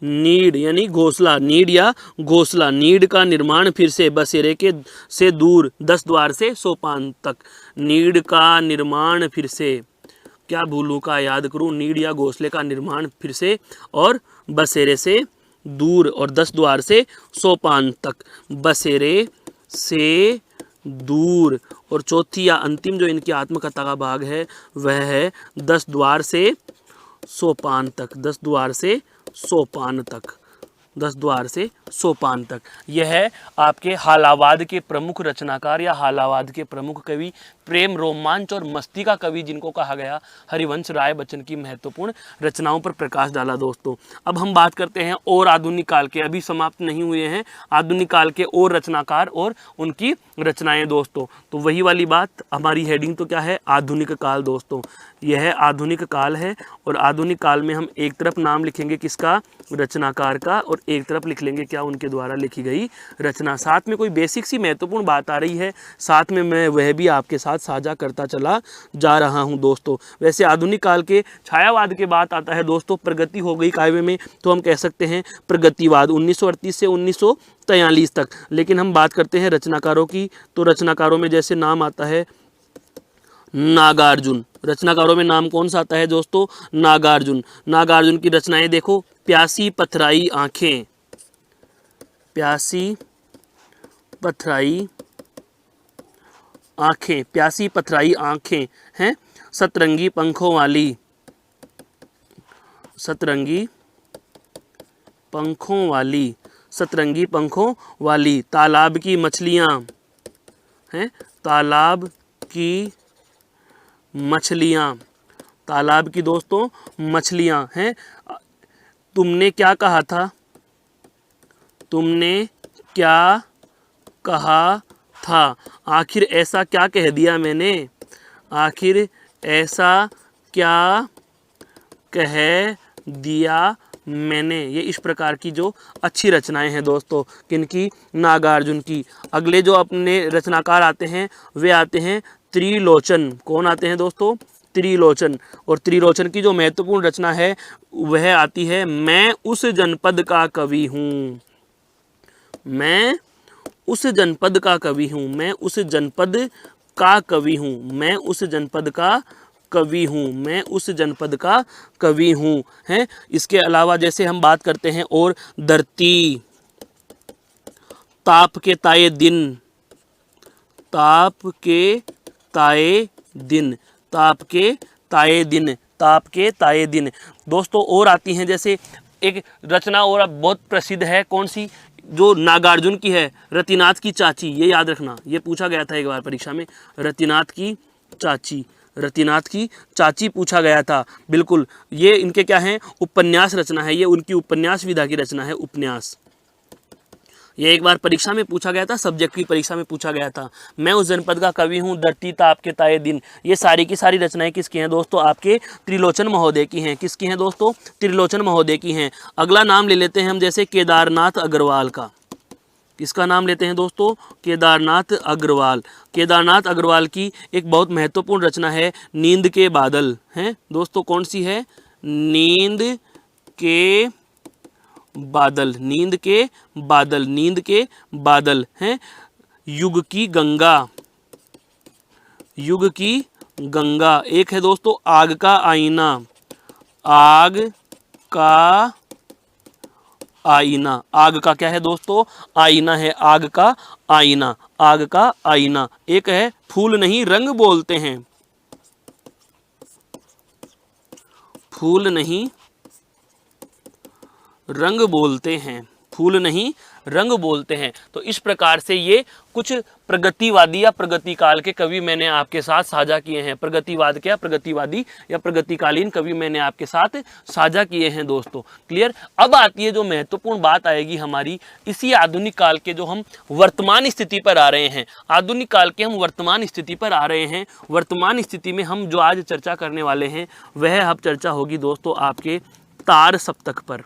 नीड यानी घोंसला, नीड या घोंसला, नीड का निर्माण, फिर से बसेरे के से दूर 10 द्वार से सोपान तक, नीड का निर्माण, फिर से क्या भूलूं का याद करूं, नीड या घोंसले का निर्माण, फिर से और बसेरे से दूर और 10 द्वार से सोपान तक, बसेरे से दूर। और चौथी या अंतिम जो इनकी आत्मकथा का भाग है वह है 10 द्वार से सोपान तक, 10 द्वार से सोपान तक, 10 द्वार से सोपान तक। यह है आपके हालावाद के प्रमुख रचनाकार या हालावाद के प्रमुख कवि, प्रेम, रोमांच और मस्ती का कवि जिनको कहा गया, हरिवंश राय बच्चन की महत्वपूर्ण रचनाओं पर प्रकाश डाला दोस्तों। अब हम बात करते हैं और आधुनिक काल के, अभी समाप्त नहीं हुए हैं आधुनिक काल के और रचनाकार और उनकी रचनाएं दोस्तों। तो वही वाली बात, हमारी हेडिंग तो क्या है, आधुनिक काल दोस्तों। यह आधुनिक काल है और आधुनिक काल में हम एक तरफ नाम लिखेंगे किसका, रचनाकार का, और एक तरफ लिख लेंगे क्या, उनके द्वारा लिखी गई रचना। साथ में कोई बेसिक सी महत्वपूर्ण बात आ रही है, साथ में मैं वह भी आपके साथ साझा करता चला जा रहा हूं दोस्तों। वैसे आधुनिक काल के छायावाद के बाद आता है दोस्तों प्रगति हो गई काव्य में, तो हम कह सकते हैं प्रगतिवाद 1938 से 1943 तक। लेकिन हम बात करते हैं रचनाकारों की, तो रचनाकारों में जैसे नाम आता है नागार्जुन, रचनाकारों में नाम कौन सा आता है दोस्तों, नागार्जुन। नागार्जुन की रचनाएं देखो, प्यासी पथराई आंखें, प्यासी पथराई आंखें, प्यासी पथराई आंखें हैं, सतरंगी पंखों वाली, सतरंगी पंखों वाली, सतरंगी पंखों वाली, तालाब की मछलियां हैं, तालाब की मछलियां, तालाब की दोस्तों मछलियां हैं। तुमने क्या कहा था, तुमने क्या कहा था, आखिर ऐसा क्या कह दिया मैंने, आखिर ऐसा क्या कह दिया मैंने। ये इस प्रकार की जो अच्छी रचनाएं हैं दोस्तों, किनकी, नागार्जुन की। अगले जो अपने रचनाकार आते हैं वे आते हैं त्रिलोचन। कौन आते हैं दोस्तों, त्रिलोचन। और त्रिलोचन की जो महत्वपूर्ण रचना है वह आती है मैं उस जनपद का कवि हूँ, मैं उस जनपद का कवि हूँ, मैं उस जनपद का कवि हूँ, मैं उस जनपद का कवि हूँ, मैं उस जनपद का कवि हूँ हैं। इसके अलावा जैसे हम बात करते हैं और धरती, ताप के ताए दिन, ताप के ताए दिन, ताप के ताए दिन, ताप के ताए दिन दोस्तों। और आती हैं जैसे एक रचना और अब बहुत प्रसिद्ध है, कौन सी, जो नागार्जुन की है, रतिनाथ की चाची। ये याद रखना, ये पूछा गया था एक बार परीक्षा में, रतिनाथ की चाची, रतिनाथ की चाची पूछा गया था। बिल्कुल, ये इनके क्या हैं, उपन्यास रचना है, ये उनकी उपन्यास विधा की रचना है, उपन्यास। ये एक बार परीक्षा में पूछा गया था, सब्जेक्ट की परीक्षा में पूछा गया था। मैं उस जनपद का कवि हूँ, धरती ताप के ताए दिन। ये सारी की सारी रचनाएं किसकी हैं दोस्तों, आपके त्रिलोचन महोदय की हैं। किसकी हैं दोस्तों, त्रिलोचन महोदय की हैं। अगला नाम ले लेते हैं हम जैसे केदारनाथ अग्रवाल का। किसका नाम लेते हैं दोस्तों, केदारनाथ अग्रवाल। केदारनाथ अग्रवाल की एक बहुत महत्वपूर्ण रचना है नींद के बादल हैं दोस्तों। कौन सी है, नींद के बादल, नींद के बादल, नींद के बादल हैं। युग की गंगा, युग की गंगा। एक है दोस्तों आग का आईना, आग का आईना, आग का क्या है दोस्तों, आईना है, आग का आईना, आग का आईना। एक है फूल नहीं रंग बोलते हैं, फूल नहीं रंग बोलते हैं, फूल नहीं रंग बोलते हैं। तो इस प्रकार से ये कुछ प्रगतिवादी या प्रगतिकाल के कवि मैंने आपके साथ साझा किए हैं। प्रगतिवाद क्या, प्रगतिवादी या प्रगतिकालीन कवि मैंने आपके साथ साझा किए हैं दोस्तों। क्लियर। अब आती है जो महत्वपूर्ण बात आएगी हमारी इसी आधुनिक काल के जो हम वर्तमान स्थिति पर आ रहे हैं। आधुनिक काल के हम वर्तमान स्थिति पर आ रहे हैं। वर्तमान स्थिति में हम जो आज चर्चा करने वाले हैं वह अब चर्चा होगी दोस्तों आपके तार सप्तक पर।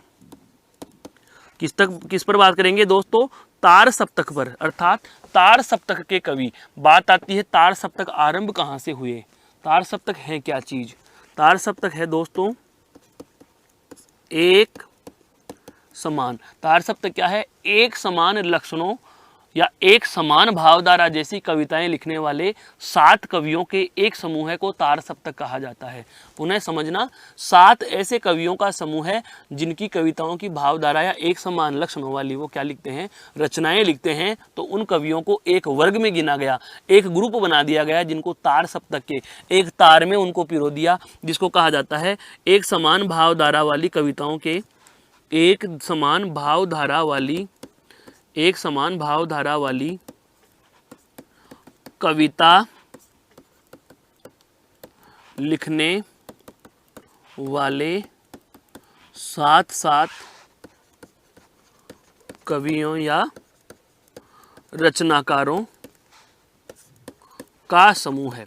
किस पर बात करेंगे दोस्तों? तार सप्तक पर, अर्थात तार सप्तक के कवि। बात आती है तार सप्तक आरंभ कहाँ से हुए। तार सप्तक है क्या चीज? तार सप्तक है दोस्तों एक समान। तार सप्तक क्या है? एक समान लक्षणों या एक समान भावधारा जैसी कविताएं लिखने वाले 7 कवियों के एक समूह को तार सप्तक कहा जाता है। पुनः समझना, 7 ऐसे कवियों का समूह है जिनकी कविताओं की भावधारा या एक समान लक्षणों वाली वो क्या लिखते हैं? रचनाएं लिखते हैं। तो उन कवियों को एक वर्ग में गिना गया, एक ग्रुप बना दिया गया जिनको तार सप्तक के एक तार में उनको पिरो दिया, जिसको कहा जाता है एक समान भावधारा वाली कविताओं के एक समान भावधारा वाली कविता लिखने वाले 7 कवियों या रचनाकारों का समूह है।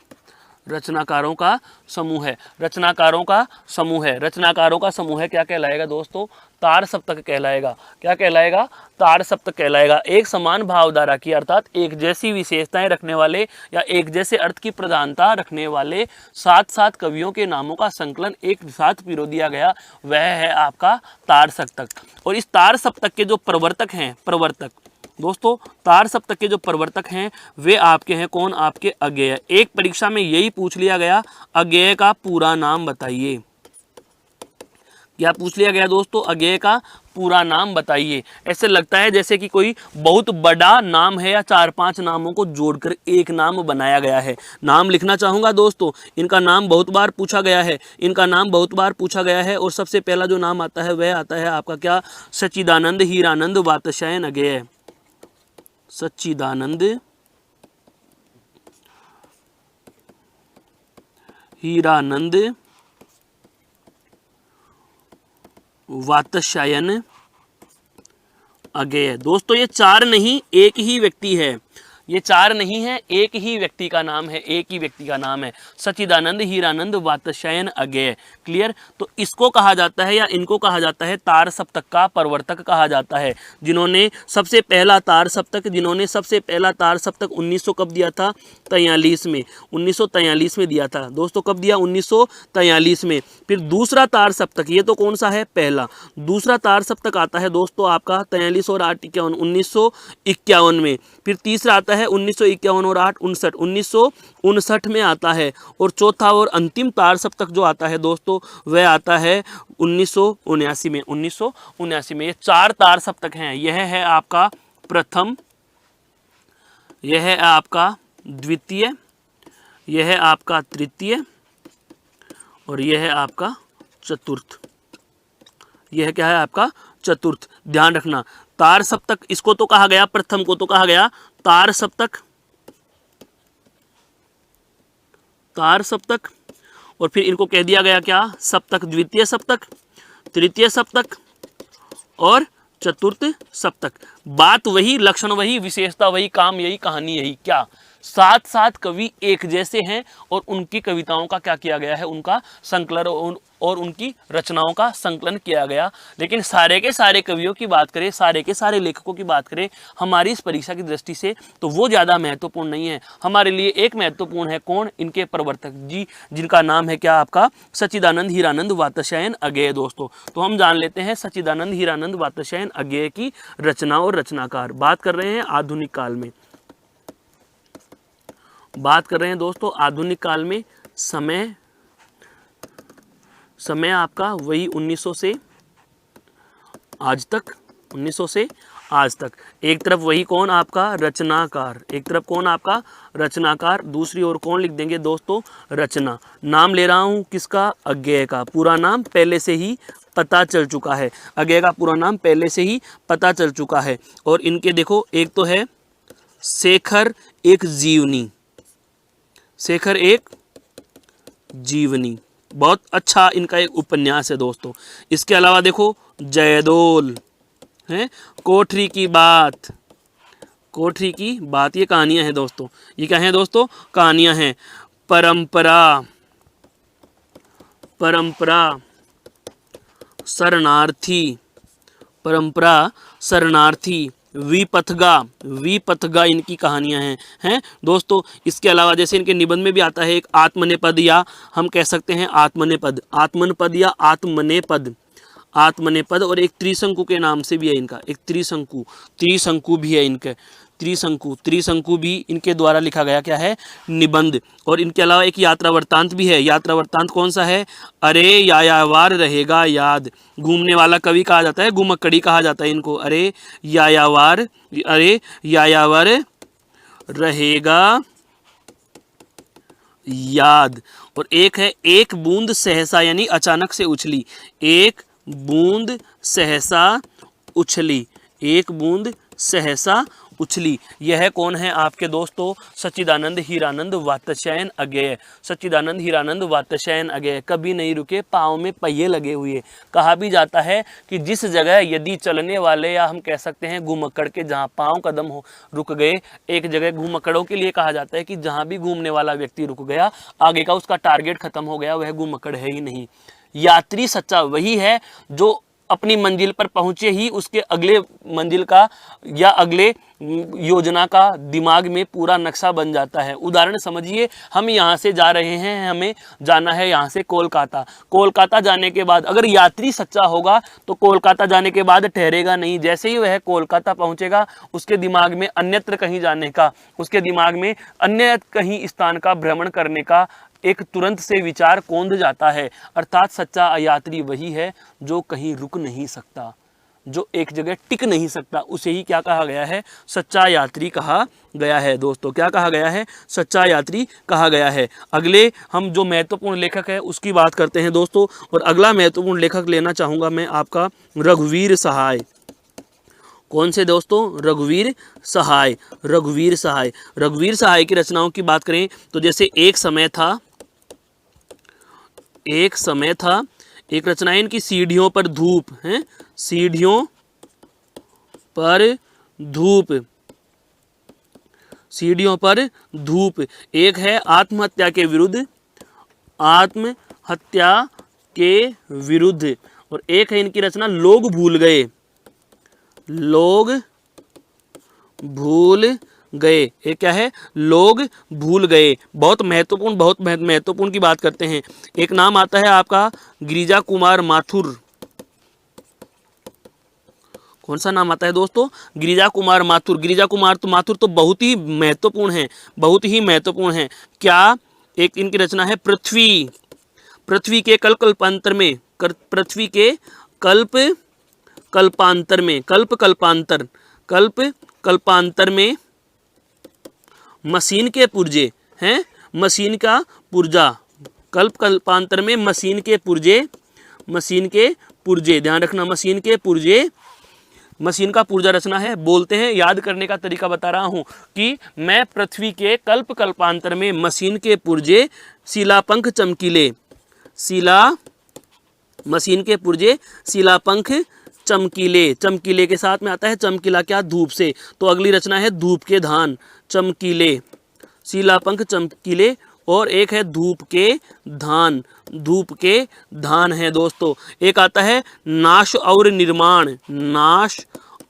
रचनाकारों का समूह है। रचनाकारों का समूह है। रचनाकारों का समूह है क्या कहलाएगा दोस्तों? तार सप्तक कहलाएगा। क्या कहलाएगा? तार सप्तक कहलाएगा। एक समान भावधारा की अर्थात एक जैसी विशेषताएं रखने वाले या एक जैसे अर्थ की प्रधानता रखने वाले 7 कवियों के नामों का संकलन एक साथ पिरो दिया गया, वह है आपका तार सप्तक। और इस तार सप्तक के जो प्रवर्तक हैं, दोस्तों तार सप्तक के जो प्रवर्तक हैं वे आपके हैं कौन? आपके अज्ञेय। एक परीक्षा में यही पूछ लिया गया, अज्ञेय का पूरा नाम बताइए। क्या पूछ लिया गया दोस्तों? अज्ञेय का पूरा नाम बताइए। ऐसे लगता है जैसे कि कोई बहुत बड़ा नाम है या 4-5 नामों को जोड़कर एक नाम बनाया गया है। नाम लिखना चाहूँगा दोस्तों। इनका नाम बहुत बार पूछा गया है। और सबसे पहला जो नाम आता है वह आता है आपका क्या? सच्चिदानंद हीरानंद वात्स्यायन अज्ञेय। सच्चिदानंद हीरानंद वात्स्यायन अज्ञेय। दोस्तों ये 4 नहीं, एक ही व्यक्ति है। ये 4 नहीं है, एक ही व्यक्ति का नाम है। एक ही व्यक्ति का नाम है सच्चिदानंद हीरानंद वात्स्यायन अज्ञेय। क्लियर। तो इसको कहा जाता है या इनको कहा जाता है तार सप्तक का प्रवर्तक कहा जाता है, जिन्होंने सबसे पहला तार सप्तक 1900 कब दिया था? 43 में। 1943 में दिया था दोस्तों। कब दिया? 1943 में। फिर दूसरा तार सप्तक, ये तो कौन सा है? पहला। दूसरा तार सप्तक आता है दोस्तों आपका 43 और 8 51 1951 में। फिर तीसरा आता है 1951 और 8 59 1959 में आता है। और चौथा और अंतिम तार सप्तक जो आता है दोस्तों वह आता है 1979 में। 1979 में। ये 4 तार सप्तक हैं। यह है आपका प्रथम, यह है आपका द्वितीय, यह है आपका तृतीय और यह है आपका चतुर्थ। यह क्या है? आपका चतुर्थ। ध्यान रखना, तार सप्तक इसको तो कहा गया, प्रथम को तो कहा गया तार सप्तक, और फिर इनको कह दिया गया क्या? सप्तक। द्वितीय सप्तक, तृतीय सप्तक और चतुर्थ सप्तक। बात वही, लक्षण वही, विशेषता वही, काम यही, कहानी यही। क्या? 7 कवि एक जैसे हैं और उनकी कविताओं का क्या किया गया है? उनका संकलन और उनकी रचनाओं का संकलन किया गया। लेकिन सारे के सारे कवियों की बात करें, सारे के सारे लेखकों की बात करें हमारी इस परीक्षा की दृष्टि से, तो वो ज़्यादा महत्वपूर्ण नहीं है। हमारे लिए एक महत्वपूर्ण है कौन? इनके प्रवर्तक जी, जिनका नाम है क्या? आपका सच्चिदानंद हीरानंद वात्स्यायन अज्ञेय दोस्तों। तो हम जान लेते हैं सच्चिदानंद हीरानंद वात्स्यायन अज्ञेय की रचना और रचनाकार। बात कर रहे हैं आधुनिक काल में, बात कर रहे हैं दोस्तों आधुनिक काल में। समय आपका वही 1900 से आज तक, 1900 से आज तक। एक तरफ वही कौन? आपका रचनाकार। एक तरफ कौन? आपका रचनाकार। दूसरी ओर कौन लिख देंगे दोस्तों? रचना। नाम ले रहा हूं किसका? अज्ञेय का। पूरा नाम पहले से ही पता चल चुका है। अज्ञेय का पूरा नाम पहले से ही पता चल चुका है। और इनके देखो, एक तो है शेखर एक जीवनी, शेखर एक जीवनी, बहुत अच्छा इनका एक उपन्यास है दोस्तों। इसके अलावा देखो जयदोल है, कोठरी की बात, कोठरी की बात, ये कहानियां हैं दोस्तों। ये क्या हैं दोस्तों? कहानियां हैं। परंपरा, परंपरा शरणार्थी, परंपरा शरणार्थी, विपथगा, विपथगा इनकी कहानियां हैं दोस्तों। इसके अलावा जैसे इनके निबंध में भी आता है एक आत्मनेपद, या हम कह सकते हैं आत्मनेपद, आत्मनेपद या आत्मनेपद, आत्मनेपद, और एक त्रिशंकु के नाम से भी है इनका, एक त्रिशंकु, त्रिशंकु भी है इनके, त्रिशंकु, त्रिशंकु भी इनके द्वारा लिखा गया क्या है? निबंध। और इनके अलावा एक यात्रा वृत्तांत भी है। यात्रा वृत्तांत कौन सा है? अरे यायावार रहेगा याद, घूमने वाला कवि कहा जाता है, घुमक्कड़ी कहा जाता है इनको। अरे यायावार, अरे यायावार रहेगा याद। और एक है एक बूंद सहसा, यानी अचानक से उछली, एक बूंद सहसा उछली, एक बूंद सहसा उछली। यह कौन है आपके दोस्तों? सच्चिदानंद हीरानंद वात्स्यायन अगेय, सच्चिदानंद हीरानंद वात्स्यायन अगेय। कभी नहीं रुके, पाँव में पहिए लगे हुए। कहा भी जाता है कि जिस जगह यदि चलने वाले, या हम कह सकते हैं घुमक्कड़ के जहाँ पाँव कदम हो रुक गए, एक जगह घुमक्कड़ों के लिए कहा जाता है कि जहाँ भी घूमने वाला व्यक्ति रुक गया, आगे का उसका टारगेट खत्म हो गया, वह घुमक्कड़ है ही नहीं। यात्री सच्चा वही है जो अपनी मंजिल पर पहुंचे ही उसके अगले मंजिल का या अगले योजना का दिमाग में पूरा नक्शा बन जाता है। उदाहरण समझिए, हम यहाँ से जा रहे हैं, हमें जाना है यहाँ से कोलकाता। कोलकाता जाने के बाद अगर यात्री सच्चा होगा तो कोलकाता जाने के बाद ठहरेगा नहीं। जैसे ही वह कोलकाता पहुँचेगा, उसके दिमाग में अन्यत्र कहीं जाने का, उसके दिमाग में अन्य कहीं स्थान का भ्रमण करने का एक तुरंत से विचार कौंध जाता है। अर्थात सच्चा यात्री वही है जो कहीं रुक नहीं सकता, जो एक जगह टिक नहीं सकता, उसे ही क्या कहा गया है? सच्चा यात्री कहा गया है दोस्तों। क्या कहा गया है? सच्चा यात्री कहा गया है। अगले हम जो महत्वपूर्ण लेखक है उसकी बात करते हैं दोस्तों। और अगला महत्वपूर्ण लेखक लेना चाहूँगा मैं आपका रघुवीर सहाय। कौन से दोस्तों? रघुवीर सहाय, रघुवीर सहाय। रघुवीर सहाय की रचनाओं की बात करें तो जैसे एक समय था, एक समय था, एक रचना है इनकी सीढ़ियों पर धूप है, सीढ़ियों पर धूप, सीढ़ियों पर धूप। एक है आत्महत्या के विरुद्ध, आत्महत्या के विरुद्ध। और एक है इनकी रचना लोग भूल गए, लोग भूल गए। ये क्या है? लोग भूल गए। बहुत महत्वपूर्ण, बहुत महत्वपूर्ण की बात करते हैं। एक नाम आता है आपका गिरिजा कुमार माथुर। कौन सा नाम आता है दोस्तों? गिरिजा कुमार माथुर। गिरिजा कुमार तो माथुर तो बहुत ही महत्वपूर्ण है, बहुत ही महत्वपूर्ण है। क्या? एक इनकी रचना है पृथ्वी, पृथ्वी के कल्पांतर में, पृथ्वी के कल्पांतर में, कल्पांतर, कल्पांतर में मशीन के पुर्जे हैं, मशीन का पुर्जा, कल्पांतर में मशीन के पुर्जे, मशीन के पुर्जे, ध्यान रखना, मशीन के पुर्जे, मशीन का पुर्जा रचना है। बोलते हैं, याद करने का तरीका बता रहा हूं कि मैं पृथ्वी के कल्पांतर में मशीन के पुर्जे, शिलापंख चमकीले, शिला, मशीन के पुर्जे शिलापंख चमकीले, चमकीले के साथ में आता है चमकीला, क्या? धूप से। तो अगली रचना है धूप के धान, चमकीले, शिलापंख चमकीले। और एक है धूप के धान, धूप के धान है दोस्तों। एक आता है नाश और निर्माण, नाश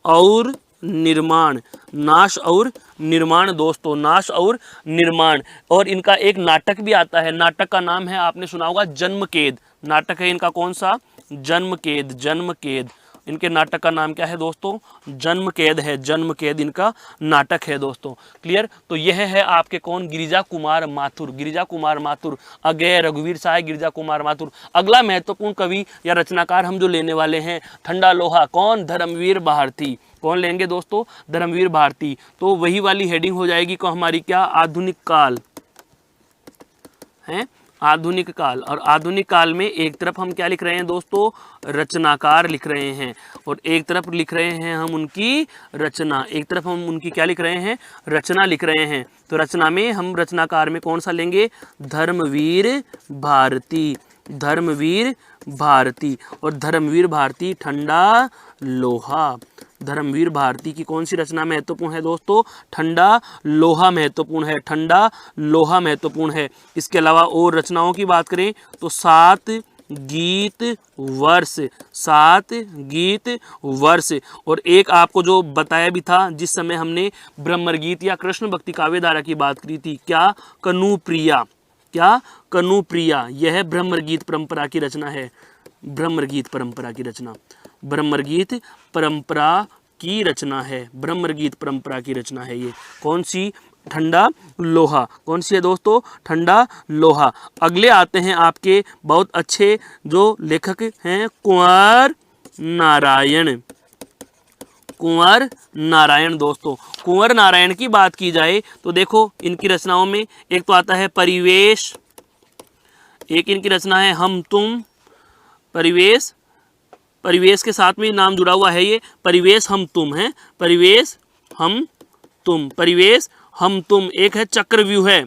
और निर्माण, नाश और निर्माण दोस्तों, नाश और निर्माण। और इनका एक नाटक भी आता है, नाटक का नाम है, आपने सुना होगा, जन्मकेद। नाटक है इनका कौन सा? जन्मकेद, जन्मकेद। इनके नाटक का नाम क्या है दोस्तों? जन्मकेद है, जन्मकेद इनका नाटक है दोस्तों। क्लियर? तो यह है आपके कौन? गिरिजा कुमार माथुर, गिरिजा कुमार माथुर, अगेय, रघुवीर सहाय, गिरिजा कुमार माथुर। अगला महत्वपूर्ण कवि या रचनाकार हम जो लेने वाले हैं, ठंडा लोहा। कौन? धर्मवीर भारती। कौन लेंगे दोस्तों? धर्मवीर भारती। तो वही वाली हेडिंग हो जाएगी को हमारी क्या? आधुनिक काल है, आधुनिक काल। और आधुनिक काल में एक तरफ हम क्या लिख रहे हैं दोस्तों, रचनाकार लिख रहे हैं, और एक तरफ लिख रहे हैं हम उनकी रचना, एक तरफ हम उनकी क्या लिख रहे हैं, रचना लिख रहे हैं। तो रचना में हम रचनाकार में कौन सा लेंगे, धर्मवीर भारती, धर्मवीर भारती। और धर्मवीर भारती ठंडा लोहा, धर्मवीर भारती की कौन सी रचना महत्वपूर्ण है दोस्तों, ठंडा लोहा महत्वपूर्ण है, ठंडा लोहा महत्वपूर्ण है। इसके अलावा और रचनाओं की बात करें तो 7 गीत वर्ष, 7 गीत वर्ष। और एक आपको जो बताया भी था जिस समय हमने ब्रह्मगीत या कृष्ण भक्ति काव्य धारा की बात करी थी, क्या, कनुप्रिया, क्या, कनुप्रिया, यह ब्रह्मगीत परंपरा की रचना है, ब्रह्मगीत परंपरा की रचना, ब्रह्मगीत परंपरा की रचना है, ब्रह्मगीत परंपरा की रचना है। ये कौन सी, ठंडा लोहा, कौन सी है दोस्तों, ठंडा लोहा। अगले आते हैं आपके बहुत अच्छे जो लेखक हैं, कुंवर नारायण, कुंवर नारायण। दोस्तों कुंवर नारायण की बात की जाए तो देखो इनकी रचनाओं में एक तो आता है परिवेश, एक इनकी रचना है हम तुम, परिवेश, परिवेश के साथ में नाम जुड़ा हुआ है ये, परिवेश हम तुम है, परिवेश हम तुम, परिवेश हम तुम। एक है चक्रव्यूह है,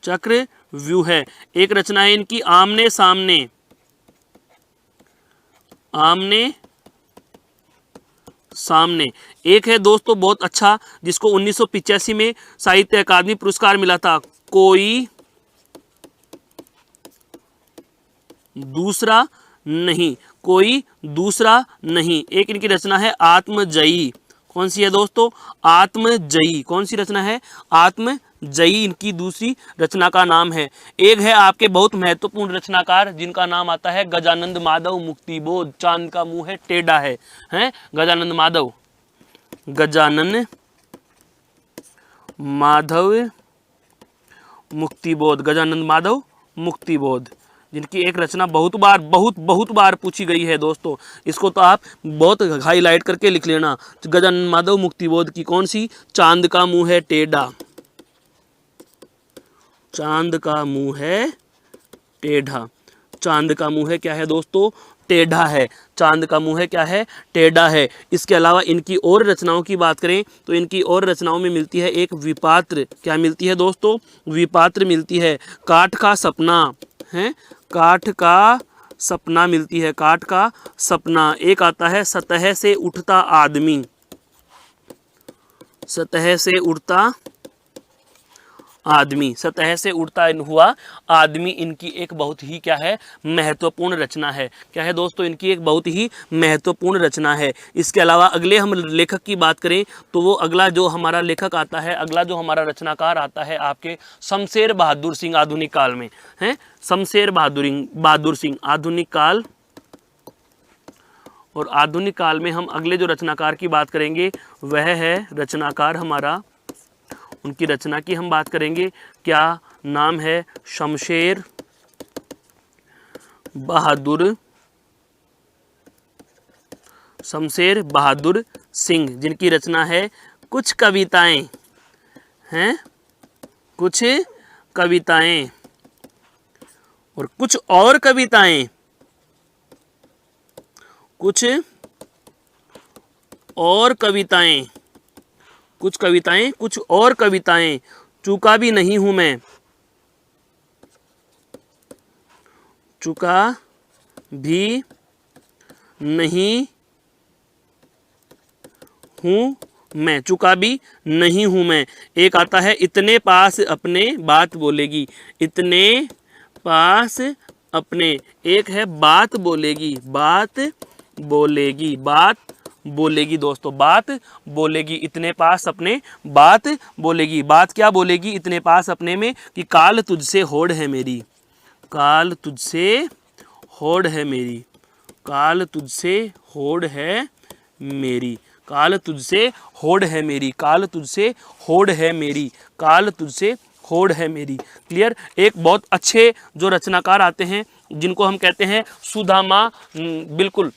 चक्रव्यूह है। एक रचना है इनकी आमने सामने, आमने सामने। एक है दोस्तों बहुत अच्छा जिसको 1985 में साहित्य अकादमी पुरस्कार मिला था, कोई दूसरा नहीं, कोई दूसरा नहीं। एक इनकी रचना है आत्मजयी, कौन सी है दोस्तों, आत्मजयी, कौन सी रचना है, आत्मजयी इनकी दूसरी रचना का नाम है। एक है आपके बहुत महत्वपूर्ण रचनाकार जिनका नाम आता है गजानंद माधव मुक्तिबोध, चांद का मुंह है टेढ़ा है, हैं, गजानंद माधव, गजानन माधव मुक्तिबोध, गजानंद माधव मुक्तिबोध, जिनकी एक रचना बहुत बार पूछी गई है दोस्तों। इसको तो आप बहुत हाईलाइट करके लिख लेना, गजानंद माधव मुक्तिबोध की कौन सी, चांद का मुंह है टेढ़ा, चांद का मुंह है टेढ़ा, चांद का मुंह है क्या है दोस्तों, टेढ़ा है, चांद का मुंह है क्या है, टेढ़ा है। इसके अलावा इनकी और रचनाओं की बात करें तो इनकी और रचनाओं में मिलती है एक विपात्र, क्या मिलती है दोस्तों, विपात्र मिलती है, काठ का सपना है, काठ का सपना मिलती है, काठ का सपना। एक आता है सतह से उठता आदमी, सतह से उठता आदमी, सतह से उड़ता हुआ आदमी इनकी एक बहुत ही क्या है, महत्वपूर्ण रचना है, क्या है दोस्तों, इनकी एक बहुत ही महत्वपूर्ण रचना है। इसके अलावा अगले हम लेखक की बात करें तो वो अगला जो हमारा लेखक आता है, अगला जो हमारा रचनाकार आता है आपके शमशेर बहादुर सिंह, आधुनिक काल में हैं, शमशेर बहादुर सिंह आधुनिक काल। और आधुनिक काल में हम अगले जो रचनाकार की बात करेंगे वह है रचनाकार हमारा, उनकी रचना की हम बात करेंगे, क्या नाम है, शमशेर बहादुर, शमशेर बहादुर सिंह, जिनकी रचना है कुछ कविताएं हैं, कुछ कविताएं और कुछ और कविताएं, कुछ और कविताएं, कुछ कविताएं, कुछ और कविताएं, चूका भी नहीं हूं मैं, चूका भी नहीं हूं मैं, चूका भी नहीं हूं मैं। एक आता है इतने पास अपने बात बोलेगी, इतने पास अपने। एक है बात बोलेगी, बात बोलेगी, बात बोलेगी दोस्तों, बात बोलेगी, इतने पास अपने बात बोलेगी। बात क्या बोलेगी इतने पास अपने में, कि काल तुझसे होड़ है मेरी, काल तुझसे होड़ है मेरी, काल तुझसे होड़ है मेरी, काल तुझसे होड़ है मेरी, काल तुझसे होड़ है मेरी, काल तुझसे होड़ है मेरी। क्लियर। एक बहुत अच्छे जो रचनाकार आते हैं जिनको हम कहते हैं सुदामा, बिल्कुल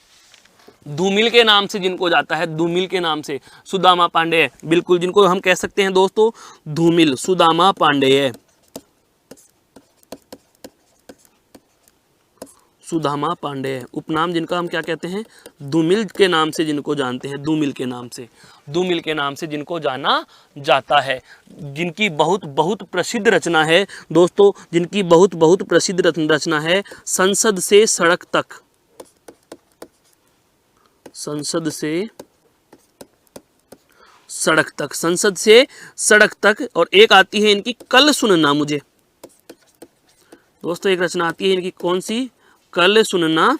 धूमिल के नाम से जिनको जाता है, धूमिल के नाम से सुदामा पांडेय, बिल्कुल जिनको हम कह सकते हैं दोस्तों धूमिल, सुदामा पांडेय, सुदामा पांडे। उपनाम जिनका हम क्या कहते हैं, धूमिल के नाम से जिनको जानते हैं, धूमिल के नाम से, धूमिल के नाम से जिनको जाना जाता है। जिनकी बहुत बहुत प्रसिद्ध रचना है दोस्तों, जिनकी बहुत बहुत प्रसिद्ध रचना है संसद से सड़क तक, संसद से सड़क तक, संसद से सड़क तक। और एक आती है इनकी कल सुनना मुझे दोस्तों, एक रचना आती है इनकी कौन सी, कल सुनना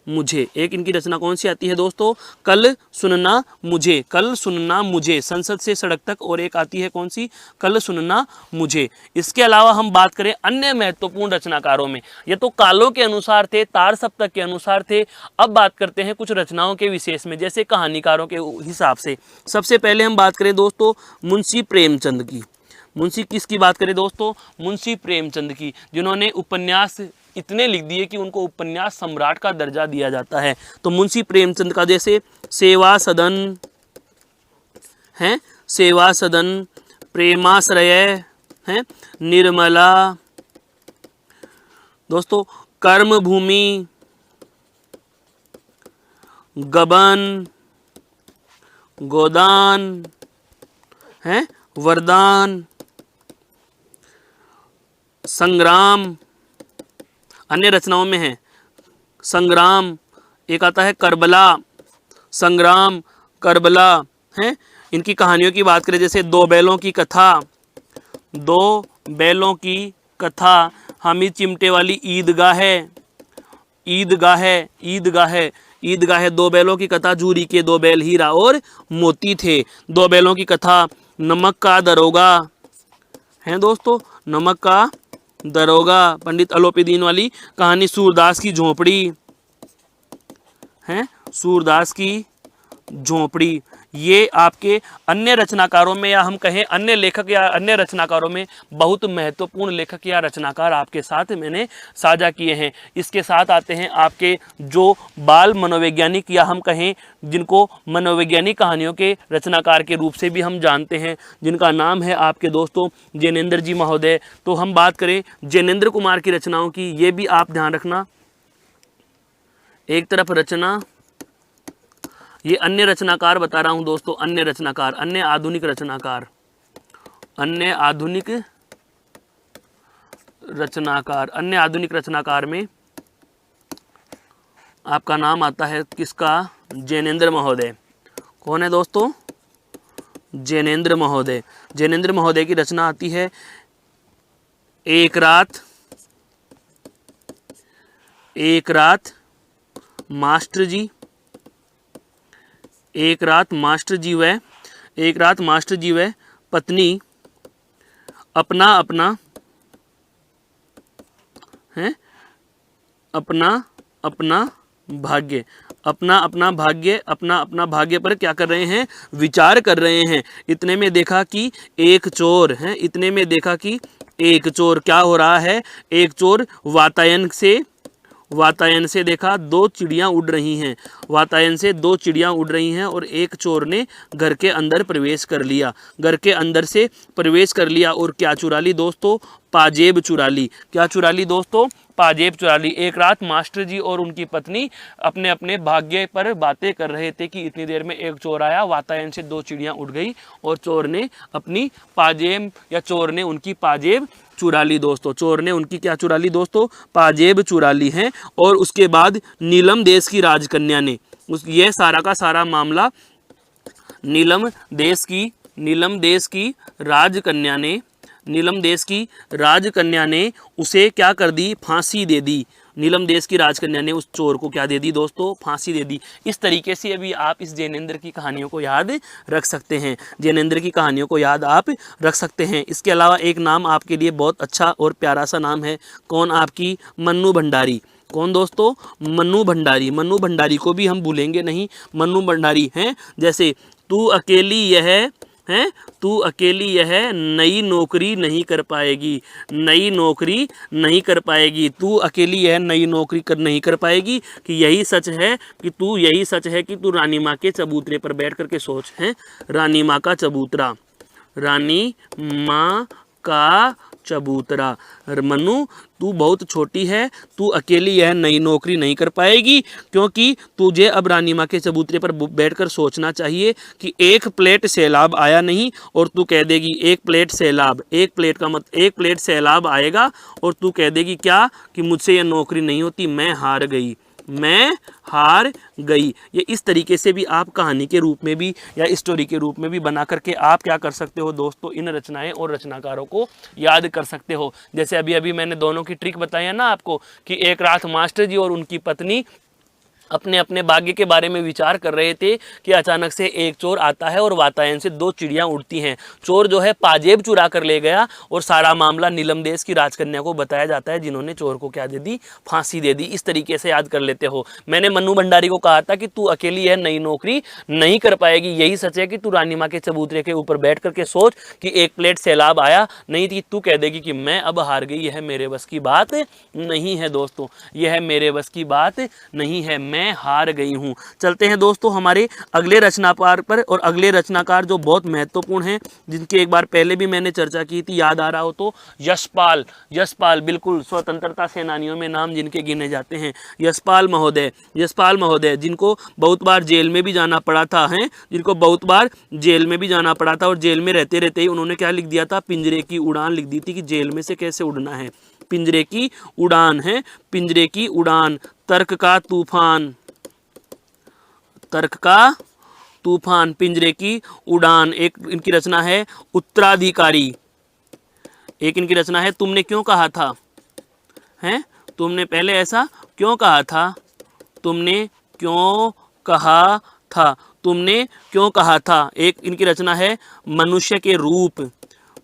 मुझे। एक इनकी रचना कौन सी आती है दोस्तों, कल सुनना मुझे, कल सुनना मुझे, संसद से सड़क तक। और एक आती है कौन सी, कल सुनना मुझे। इसके अलावा हम बात करें अन्य महत्वपूर्ण रचनाकारों में, ये तो कालों के अनुसार थे, तार सप्तक के अनुसार थे। अब बात करते हैं कुछ रचनाओं के विशेष में, जैसे कहानीकारों के हिसाब से। सबसे पहले हम बात करें दोस्तों मुंशी प्रेमचंद की। मुंशी किसकी बात करें दोस्तों, मुंशी प्रेमचंद की, जिन्होंने उपन्यास इतने लिख दिए कि उनको उपन्यास सम्राट का दर्जा दिया जाता है। तो मुंशी प्रेमचंद का जैसे सेवा सदन है, सेवा सदन, प्रेमाश्रय है, निर्मला दोस्तों, कर्म भूमि, गबन, गोदान है, वरदान, संग्राम, अन्य रचनाओं में है संग्राम, एक आता है करबला, संग्राम, करबला है। इनकी कहानियों की बात करें, जैसे दो बैलों की कथा, दो बैलों की कथा, हामिद चिमटे वाली ईदगाह है, ईदगाह है, ईदगाह है, ईदगाह है, दो बैलों की कथा, जूरी के दो बैल हीरा और मोती थे, दो बैलों की कथा, नमक का दरोगा है दोस्तों, नमक का दरोगा, पंडित अलोपीदीन वाली कहानी, सूरदास की झोपड़ी है, सूरदास की झोपड़ी। ये आपके अन्य रचनाकारों में, या हम कहें अन्य लेखक या अन्य रचनाकारों में बहुत महत्वपूर्ण लेखक या रचनाकार आपके साथ मैंने साझा किए हैं। इसके साथ आते हैं आपके जो बाल मनोवैज्ञानिक, या हम कहें जिनको मनोवैज्ञानिक कहानियों के रचनाकार के रूप से भी हम जानते हैं, जिनका नाम है आपके दोस्तों जैनेन्द्र जी महोदय। तो हम बात करें जैनेन्द्र कुमार की रचनाओं की, ये भी आप ध्यान रखना। एक तरफ रचना, ये अन्य रचनाकार बता रहा हूं दोस्तों, अन्य रचनाकार, अन्य आधुनिक रचनाकार, अन्य आधुनिक रचनाकार, अन्य आधुनिक रचनाकार में आपका नाम आता है किसका, जैनेन्द्र महोदय। कौन है दोस्तों, जैनेन्द्र महोदय। जैनेन्द्र महोदय की रचना आती है एक रात, एक रात मास्टर जी, एक रात मास्टर जी व, एक रात मास्टर जी व पत्नी अपना अपना है, अपना अपना भाग्य, अपना अपना भाग्य, अपना अपना भाग्य पर क्या कर रहे हैं, विचार कर रहे हैं। इतने में देखा कि एक चोर है, इतने में देखा कि एक चोर, क्या हो रहा है, एक चोर वातायन से देखा दो चिड़ियां उड़ रही हैं, वातायन से दो चिड़ियां उड़ रही हैं, और एक चोर ने घर के अंदर प्रवेश कर लिया, घर के अंदर से प्रवेश कर लिया, और क्या चुरा ली दोस्तों, पाजेब चुरा ली। क्या चुरा ली दोस्तों, पाजेब चुरा ली। एक रात मास्टर जी और उनकी पत्नी अपने अपने भाग्य पर बातें कर रहे थे कि इतनी देर में एक चोर आया, वातायन से दो चिड़ियां उड़ गई, और चोर ने अपनी पाजेब, या चोर ने उनकी पाजेब चुरा ली दोस्तों, चोर ने उनकी क्या चुरा ली दोस्तों, पाजेब चुरा ली है। और उसके बाद नीलम देश की राजकन्या ने, ये सारा का सारा मामला नीलम देश की राजकन्या ने, नीलम देश की राजकन्या ने उसे क्या कर दी, फांसी दे दी। नीलम देश की राजकन्या ने उस चोर को क्या दे दी दोस्तों, फांसी दे दी। इस तरीके से अभी आप इस जैनेन्द्र की कहानियों को याद रख सकते हैं, जैनेन्द्र की कहानियों को याद आप रख सकते हैं। इसके अलावा एक नाम आपके लिए बहुत अच्छा और प्यारा सा नाम है, कौन, आपकी मन्नू भंडारी। कौन दोस्तों, मन्नू भंडारी। मन्नू भंडारी को भी हम भूलेंगे नहीं, मन्नू भंडारी हैं। जैसे तू अकेली यह है, तू अकेली यह नई नौकरी नहीं कर पाएगी, नई नौकरी नहीं कर पाएगी, तू अकेली यह नई नौकरी नहीं कर पाएगी। कि यही सच है कि तू, यही सच है कि तू रानी माँ के चबूतरे पर बैठ करके सोच है, रानी माँ का चबूतरा, रानी माँ का चबूतरा। मनु तू बहुत छोटी है, तू अकेली यह नई नौकरी नहीं कर पाएगी, क्योंकि तुझे अब रानी माँ के चबूतरे पर बैठकर सोचना चाहिए कि एक प्लेट सैलाब आया नहीं और तू कह देगी एक प्लेट सैलाब, एक प्लेट का मतलब एक प्लेट सैलाब आएगा और तू कह देगी क्या कि मुझसे यह नौकरी नहीं होती, मैं हार गई, मैं हार गई। ये इस तरीके से भी आप कहानी के रूप में भी या स्टोरी के रूप में भी बना करके आप क्या कर सकते हो दोस्तों, इन रचनाएं और रचनाकारों को याद कर सकते हो। जैसे अभी अभी मैंने दोनों की ट्रिक बताई है ना आपको कि एक रात मास्टर जी और उनकी पत्नी अपने अपने भाग्य के बारे में विचार कर रहे थे कि अचानक से एक चोर आता है और वातायन से दो चिड़ियां उड़ती हैं। चोर जो है पाजेब चुरा कर ले गया और सारा मामला नीलम देश की राजकन्या को बताया जाता है, जिन्होंने चोर को क्या दे दी, फांसी दे दी। इस तरीके से याद कर लेते हो। मैंने मन्नू भंडारी को कहा था कि तू अकेली यह नई नौकरी नहीं कर पाएगी, यही सच है कि तू रानी माँ के चबूतरे के ऊपर बैठ करके सोच कि एक प्लेट सैलाब आया नहीं थी, तू कह देगी कि मैं अब हार गई, यह मेरे बस की बात नहीं है दोस्तों, यह मेरे बस की बात नहीं है, मैं हार गई हूं। चलते हैं दोस्तों हमारे अगले रचनाकार पर, और अगले रचनाकार जो बहुत महत्वपूर्ण हैं, जिनकी एक बार पहले भी मैंने चर्चा की थी, याद आ रहा हो तो यशपाल। यशपाल बिल्कुल स्वतंत्रता सेनानियों में नाम जिनके गिने जाते हैं, यशपाल महोदय। यशपाल महोदय जिनको बहुत बार जेल में भी जाना पड़ा था, हैं जिनको बहुत बार जेल में भी जाना पड़ा था, और जेल में रहते रहते ही उन्होंने क्या लिख दिया था, पिंजरे की उड़ान लिख दी थी कि जेल में से कैसे उड़ना है। पिंजरे की उड़ान है, पिंजरे की उड़ान। तर्क का तूफान, तर्क का तूफान, पिंजरे की उड़ान। एक इनकी रचना है उत्तराधिकारी। एक इनकी रचना है तुमने क्यों कहा था, हैं तुमने पहले ऐसा क्यों कहा था, तुमने क्यों कहा था, तुमने क्यों कहा था। एक इनकी रचना है मनुष्य के रूप।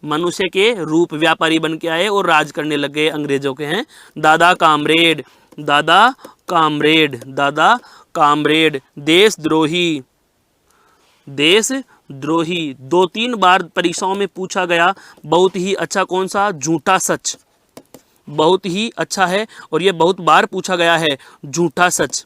मनुष्य के रूप, व्यापारी बन के आए और राज करने लग गए अंग्रेजों के, हैं दादा कामरेड। दादा कामरेड, दादा कामरेड। देशद्रोही, देशद्रोही 2-3 बार परीक्षाओं में पूछा गया। बहुत ही अच्छा कौन सा, झूठा सच, बहुत ही अच्छा है और ये बहुत बार पूछा गया है, झूठा सच,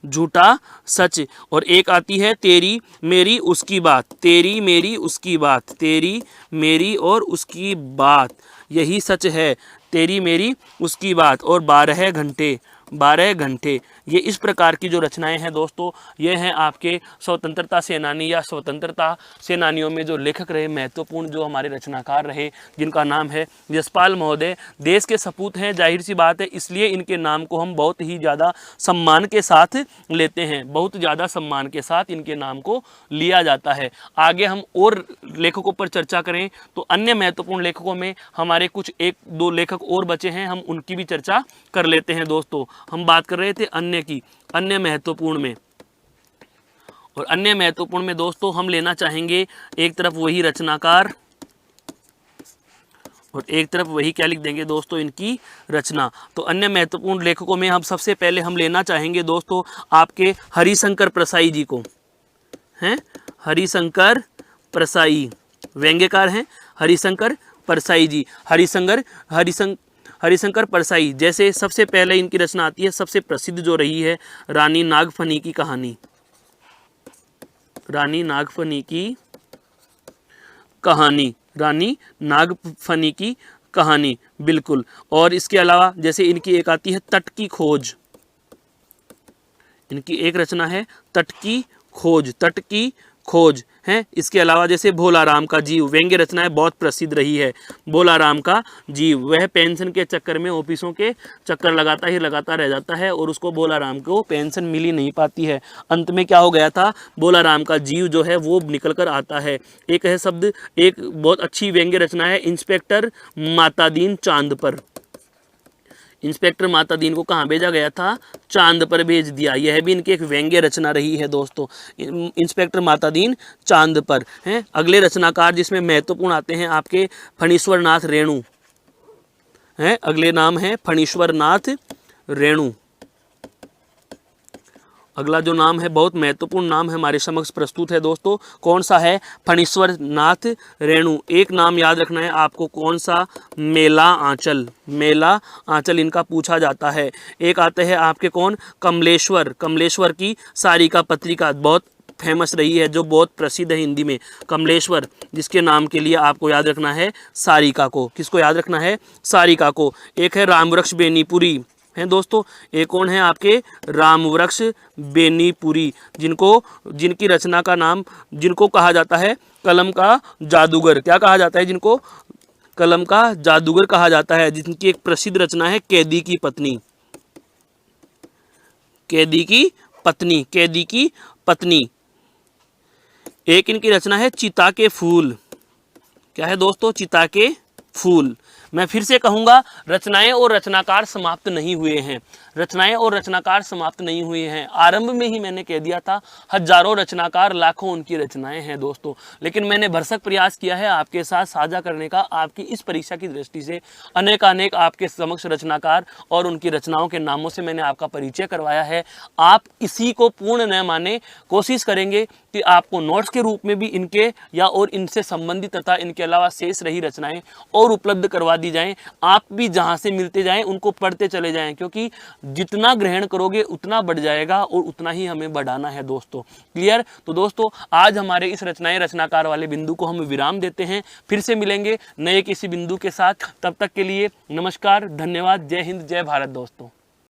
झूठा सच। और एक आती है तेरी मेरी उसकी बात, तेरी मेरी उसकी बात, तेरी मेरी और उसकी बात, यही सच है, तेरी मेरी उसकी बात। और 12 घंटे, 12 घंटे। ये इस प्रकार की जो रचनाएं हैं दोस्तों, ये हैं आपके स्वतंत्रता सेनानी या स्वतंत्रता सेनानियों में जो लेखक रहे, महत्वपूर्ण जो हमारे रचनाकार रहे, जिनका नाम है यशपाल महोदय। देश के सपूत हैं, जाहिर सी बात है, इसलिए इनके नाम को हम बहुत ही ज़्यादा सम्मान के साथ लेते हैं, बहुत ज़्यादा सम्मान के साथ इनके नाम को लिया जाता है। आगे हम और लेखकों पर चर्चा करें तो अन्य महत्वपूर्ण लेखकों में हमारे कुछ 1-2 लेखक और बचे हैं, हम उनकी भी चर्चा कर लेते हैं दोस्तों। हम बात कर रहे थे अन्य की, अन्य महत्वपूर्ण में, और अन्य महत्वपूर्ण में दोस्तों हम लेना चाहेंगे एक तरफ वही रचनाकार और एक तरफ वही क्या लिख देंगे दोस्तों, इनकी रचना। तो अन्य महत्वपूर्ण लेखकों में हम सबसे पहले हम लेना चाहेंगे दोस्तों आपके हरिशंकर परसाई जी को, हैं हरिशंकर परसाई, व्यंग्यकार हैं हरिशंकर परसाई जी। हरिशंकर परसाई, जैसे सबसे पहले इनकी रचना आती है, सबसे प्रसिद्ध जो रही है, रानी नागफनी की कहानी, रानी नागफनी की कहानी, रानी नागफनी की कहानी बिल्कुल। और इसके अलावा जैसे इनकी एक आती है तट की खोज, इनकी एक रचना है तट की खोज, तट की खोज है। इसके अलावा जैसे भोला राम का जीव, व्यंग्य रचना है, बहुत प्रसिद्ध रही है भोला राम का जीव। वह पेंशन के चक्कर में ऑफिसों के चक्कर लगाता रह जाता है और उसको भोला राम को पेंशन मिल ही नहीं पाती है। अंत में क्या हो गया था, भोला राम का जीव जो है वो निकल कर आता है। एक है शब्द, एक बहुत अच्छी व्यंग्य रचना है इंस्पेक्टर मातादीन चांद पर। इंस्पेक्टर मातादीन को कहाँ भेजा गया था, चांद पर भेज दिया। यह भी इनकी एक व्यंग्य रचना रही है दोस्तों, इंस्पेक्टर मातादीन चांद पर हैं। अगले रचनाकार जिसमें महत्वपूर्ण आते हैं आपके फणीश्वर नाथ रेणु हैं। अगले नाम है फणीश्वर नाथ रेणु। अगला जो नाम है बहुत महत्वपूर्ण नाम है, हमारे समक्ष प्रस्तुत है दोस्तों, कौन सा है, फणीश्वर नाथ रेणु। एक नाम याद रखना है आपको, कौन सा, मेला आंचल, मेला आंचल इनका पूछा जाता है। एक आते हैं आपके कौन, कमलेश्वर, कमलेश्वर की सारिका पत्रिका, बहुत फेमस रही है, जो बहुत प्रसिद्ध है हिंदी में, कमलेश्वर, जिसके नाम के लिए आपको याद रखना है सारिका को। किसको याद रखना है? सारिका को। एक है रामवृक्ष बेनीपुरी हैं दोस्तों, एक कौन है आपके? रामवृक्ष बेनीपुरी, जिनकी रचना का नाम, जिनको कहा जाता है कलम का जादूगर। क्या कहा जाता है जिनको? कलम का जादूगर कहा जाता है। जिनकी एक प्रसिद्ध रचना है कैदी की पत्नी। कैदी की पत्नी, कैदी की पत्नी। एक इनकी रचना है चिता के फूल। क्या है दोस्तों? चिता के फूल। मैं फिर से कहूंगा, रचनाएं और रचनाकार समाप्त नहीं हुए हैं। रचनाएं और रचनाकार समाप्त नहीं हुए हैं। आरंभ में ही मैंने कह दिया था, हजारों रचनाकार, लाखों उनकी रचनाएं हैं दोस्तों। लेकिन मैंने भरसक प्रयास किया है आपके साथ साझा करने का। आपकी इस परीक्षा की दृष्टि से अनेकानेक आपके समक्ष रचनाकार और उनकी रचनाओं के नामों से मैंने आपका परिचय करवाया है। आप इसी को पूर्ण न माने, कोशिश करेंगे कि आपको नोट्स के रूप में भी इनके या और इनसे संबंधित तथा इनके अलावा शेष रही रचनाएं और उपलब्ध करवा दी जाएं। आप भी जहां से मिलते जाएं उनको पढ़ते चले जाएं, क्योंकि जितना ग्रहण करोगे उतना बढ़ जाएगा और उतना ही हमें बढ़ाना है दोस्तों। क्लियर? तो दोस्तों, आज हमारे इस रचनाएं रचनाकार वाले बिंदु को हम विराम देते हैं। फिर से मिलेंगे नए किसी बिंदु के साथ। तब तक के लिए नमस्कार, धन्यवाद, जय हिंद, जय भारत दोस्तों।